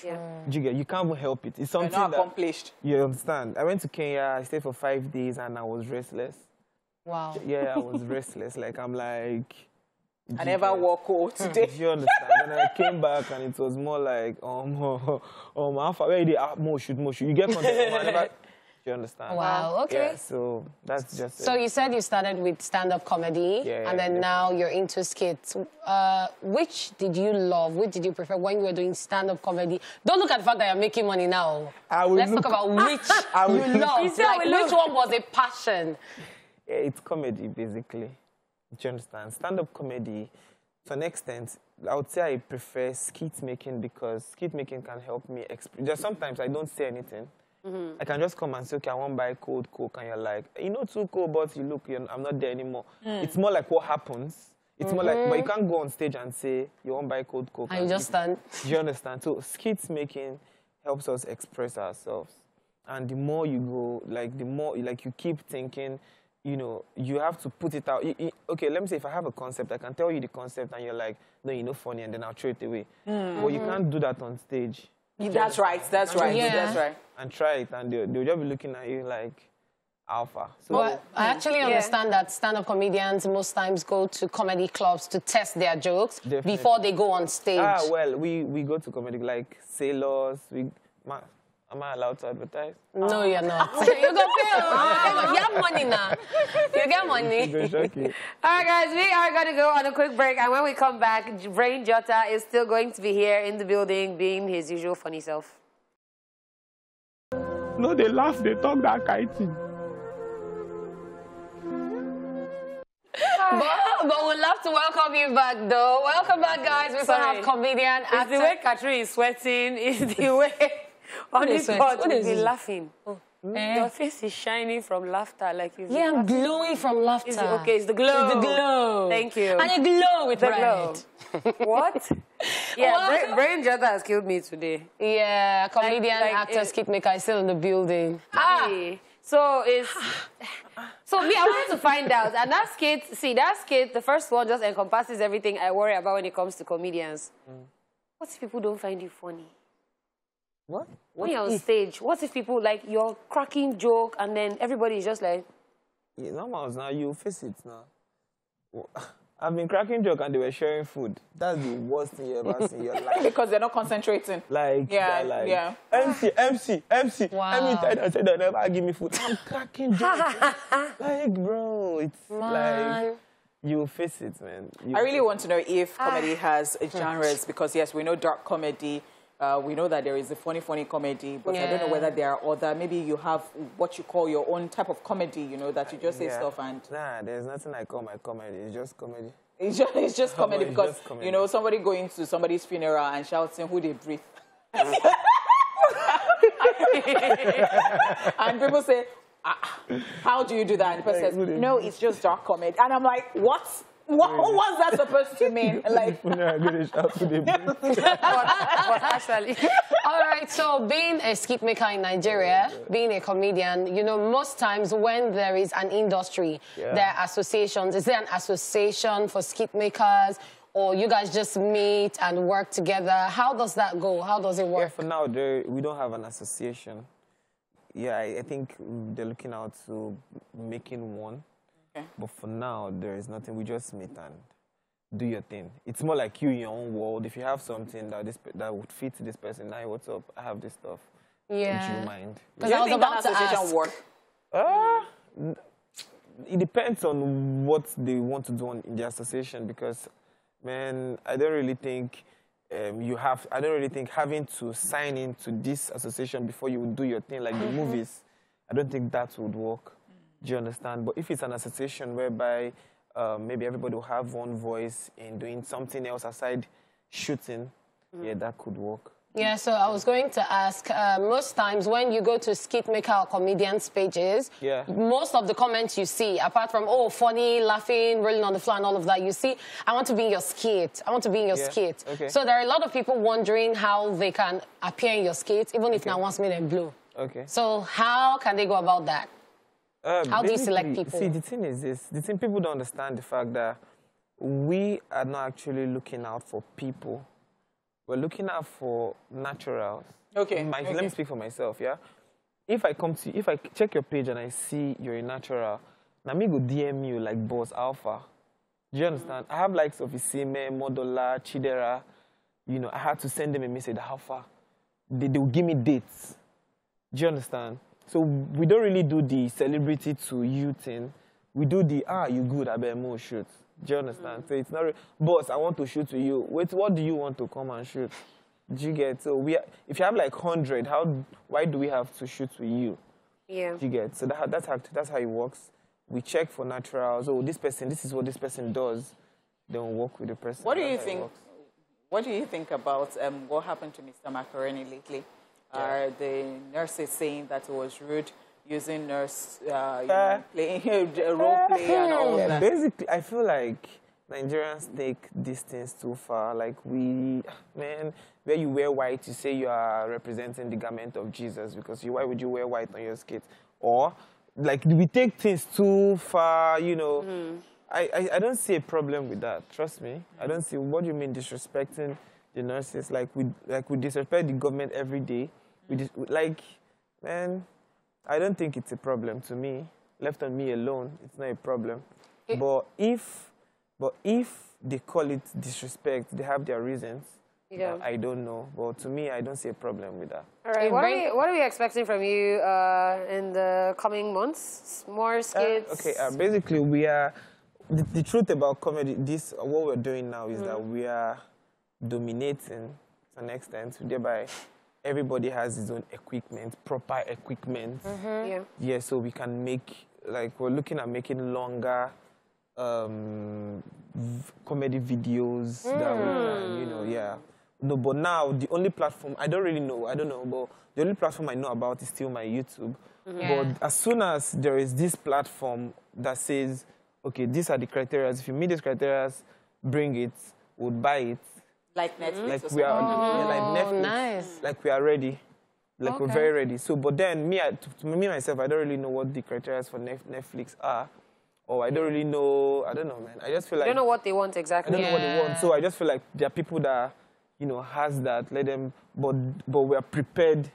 Yeah. You can't even help it. It's something You're not that accomplished. you understand. I went to Kenya, I stayed for 5 days, and I was restless. Wow. Yeah, I was restless. Like, I'm like... I never walk out today. Do you understand? And I came back, and it was more like, Alpha, where you shoot. You get content. Do you understand? Wow, okay. Yeah, so that's just So it. you said you started with stand-up comedy, and then now you're into skits. Which did you love? Which did you prefer when you were doing stand-up comedy? Don't look at the fact that you're making money now. Let's talk about which you love. Like, which one was a passion? Yeah, it's comedy, basically. Do you understand? Stand-up comedy, to an extent, I would say I prefer skit making because skit making can help me express. Just sometimes I don't say anything. I can just come and say, okay, I want to buy cold Coke, and you're like, you know, too cold, but you look, I'm not there anymore. It's more like what happens. It's more like, but you can't go on stage and say, you want to buy cold Coke. And you just stand. Do you understand? So skits making helps us express ourselves. And the more you go, like, the more, like, you keep thinking, you know, you have to put it out. Okay, let me say if I have a concept, I can tell you the concept, and you're like, no, you're not funny, and then I'll throw it away. But you can't do that on stage. That's right. That's right. Yeah. That's right. And try it, and they'll just be looking at you like alpha. So But I actually understand that stand-up comedians most times go to comedy clubs to test their jokes before they go on stage. Well, we go to comedy like Sailors. Am I allowed to advertise? No, you're not. You go pay. You have money now. You get money. All right, guys, we are going to go on a quick break. And when we come back, Brain Jota is still going to be here in the building being his usual funny self. No, they laugh, they talk that kind of thing. But we'd love to welcome you back, though. Welcome back, guys. We still have comedian, actor. It's the way Katrin is sweating. It's the way on this spot we've been laughing. Your face is shining from laughter, like you've been I'm glowing from laughter. Okay, it's the glow. It's the glow. Thank you. And a glow with the pride. glow. What? Yeah, Brain Jota has killed me today. Yeah, comedian, actor, skit maker is still in the building. So it's... So me, I wanted to find out, and that skit, the first one just encompasses everything I worry about when it comes to comedians. What if people don't find you funny? What? When you're on stage, what if people, like, you're cracking joke, and then everybody's just like... Yeah, normal now, you face it now. I've been cracking joke and they were sharing food. That's the worst thing you ever seen in your life. Because they're not concentrating. Like, yeah. MC. Wow. I said they'll never give me food. I'm cracking jokes. Like, bro, it's like, you face it, man. I really want to know if comedy has genres, because, yes, we know dark comedy. We know that there is a funny comedy, but I don't know whether there are other. Maybe you have what you call your own type of comedy, you know, that you just say stuff and... Nah, there's nothing I call my comedy. It's just comedy. It's just comedy because, you know, somebody going to somebody's funeral and shouting who they breathe. And people say, how do you do that? And the person says, no, it's just dark comedy. And I'm like, what? What was that supposed to mean? Like, actually. All right, so being a skit maker in Nigeria, being a comedian, you know, most times when there is an industry, there are associations. Is there an association for skit makers, or you guys just meet and work together? How does that go? How does it work? Yeah, for now, we don't have an association. Yeah, I think they're looking out to making one. Okay. But for now, there is nothing. We just meet and do your thing. It's more like you in your own world. If you have something that would fit this person, hey, what's up? I have this stuff. Yeah. Would you mind? Do you think that association work? It depends on what they want to do in the association, because, man, I don't really think having to sign into this association before you do your thing, like the movies, I don't think that would work. Do you understand? But if it's an association whereby maybe everybody will have one voice in doing something else aside shooting, yeah, that could work. Yeah, so I was going to ask, most times when you go to skit maker or comedian's pages, most of the comments you see, apart from, oh, funny, laughing, rolling on the floor and all of that, you see, I want to be in your skit. I want to be in your skit. Okay. So there are a lot of people wondering how they can appear in your skit, even if now wants me to blow. Okay. So how can they go about that? How do you select people? See, the thing is this. The thing, people don't understand the fact that we are not actually looking out for people. We're looking out for naturals. Okay. Let me speak for myself, yeah? If I check your page and I see you're a natural, now me go DM you like Boss Alpha. Do you understand? I have likes of Isime, Modola, Chidera. You know, I had to send them a message, Alpha. They will give me dates. Do you understand? So we don't really do the celebrity to you thing. We do the, you good, I better more shoot. Do you understand? So it's not, boss, I want to shoot with you. Wait, what do you want to come and shoot? Do you get? So if you have like 100, why do we have to shoot with you? Yeah. Do you get? So that's how it works. We check for naturals. Oh, this is what this person does. Then we work with the person. What do you think? What do you think about what happened to Mr. Macaroni lately? Are the nurses saying that it was rude using playing role play and all that? Basically, I feel like Nigerians take these things too far. Like where you wear white, you say you are representing the garment of Jesus because why would you wear white on your skate? Or like we take things too far, you know. I don't see a problem with that. Trust me. I don't see. What do you mean disrespecting the nurses? Like we disrespect the government every day. Man, I don't think it's a problem to me. Left on me alone, it's not a problem. But if they call it disrespect, they have their reasons. Yeah. I don't know. But to me, I don't see a problem with that. All right. What are we expecting from you in the coming months? More skits? Basically, we are... The truth about comedy, what we're doing now is that we are dominating to an extent, thereby everybody has his own equipment, proper equipment. Yeah, so we can make, we're looking at making longer comedy videos that we can, No, but now the only platform, I don't know, but the only platform I know about is still my YouTube. But as soon as there is this platform that says, okay, these are the criteria. If you meet these criteria, bring it, we'll buy it. Like Netflix? Like we are, like Netflix. Nice. Like we are ready. Like we're very ready. So, but then me myself, I don't really know what the criteria for Netflix are. Or I don't really know, I don't know, man. I just feel like... I don't know what they want exactly. I don't know what they want. So I just feel like there are people that, has that, let them, but we're prepared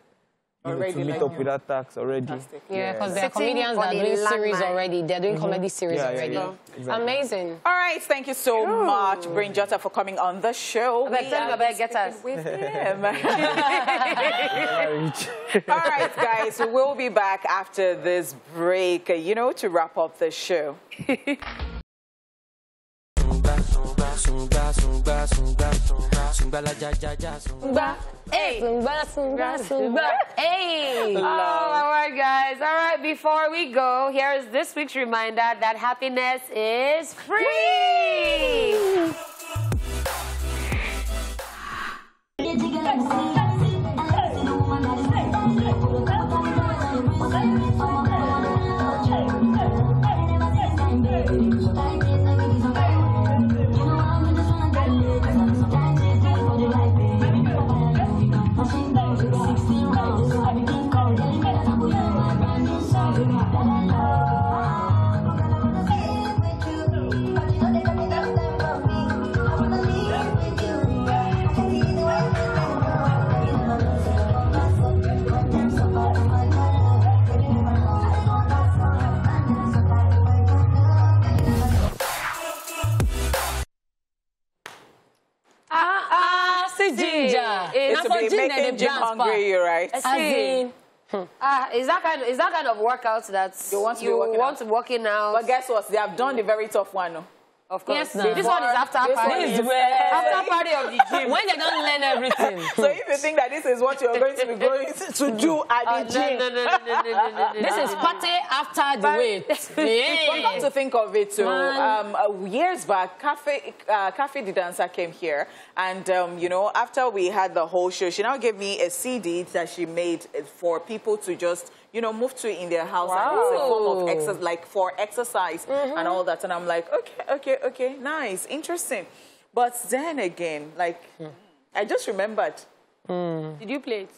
to meet up with that tax already. Yeah, because there are comedians that are doing series already. They're doing comedy series already. Exactly. Amazing. All right, thank you so much, Brain Jota, for coming on the show. Get us. With him. All right, guys, we'll be back after this break, to wrap up the show. Hey. Hey. Oh, all right, guys. All right, before we go, here is this week's reminder that happiness is free. Making Jim hungry, you're right. Is that kind of workout that you want to work in out? But guess what? They have done the very tough one. No? Of course. Yes, this one is after party. After party of the gym. When they don't learn everything. So if you think that this is what you're going to be going to do at the gym. No. This is party after the weight. But come to think of it, so years back, Cafe the Dancer came here. And, after we had the whole show, she now gave me a CD that she made for people to just, move to in their house. Wow. And it's a form of exercise, for exercise and all that. And I'm like, okay, nice, interesting. But then again, I just remembered. Did you play it?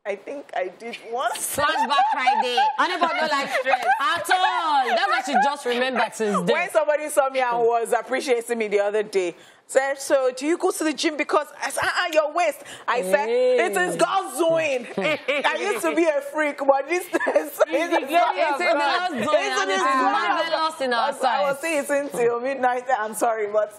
I think I did once. Flashback Friday. I never know like stress. At all. That's what you just remembered since then. When somebody saw me and was appreciating me the other day, said, so do you go to the gym because I said, your waist? I said, it is God's doing. I used to be a freak, but this is It's God's doing, and it is marvelous in our sight. I was saying it until midnight. I'm sorry, but...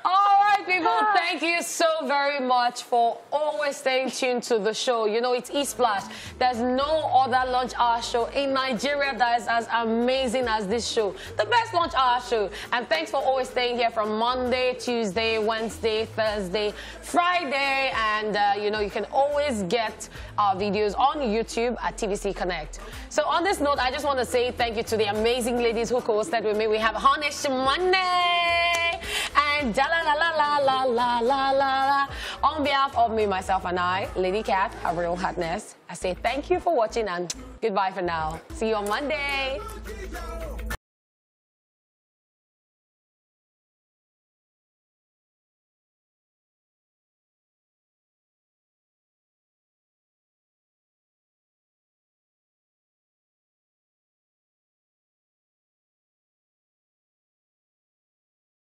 All right, people, thank you so very much for always staying tuned to the show. You know, it's eSplash. There's no other lunch hour show in Nigeria that is as amazing as this show. The best lunch hour show. And thanks for always staying here from Monday, Tuesday, Wednesday, Thursday, Friday. And, you know, you can always get our videos on YouTube at TVC Connect. So on this note, I just want to say thank you to the amazing ladies who co-hosted with me. We have Harnish Monday and la la la la la la la la. On behalf of me, myself, and I, Lady Cat, her real hotness, I say thank you for watching and goodbye for now. See you on Monday.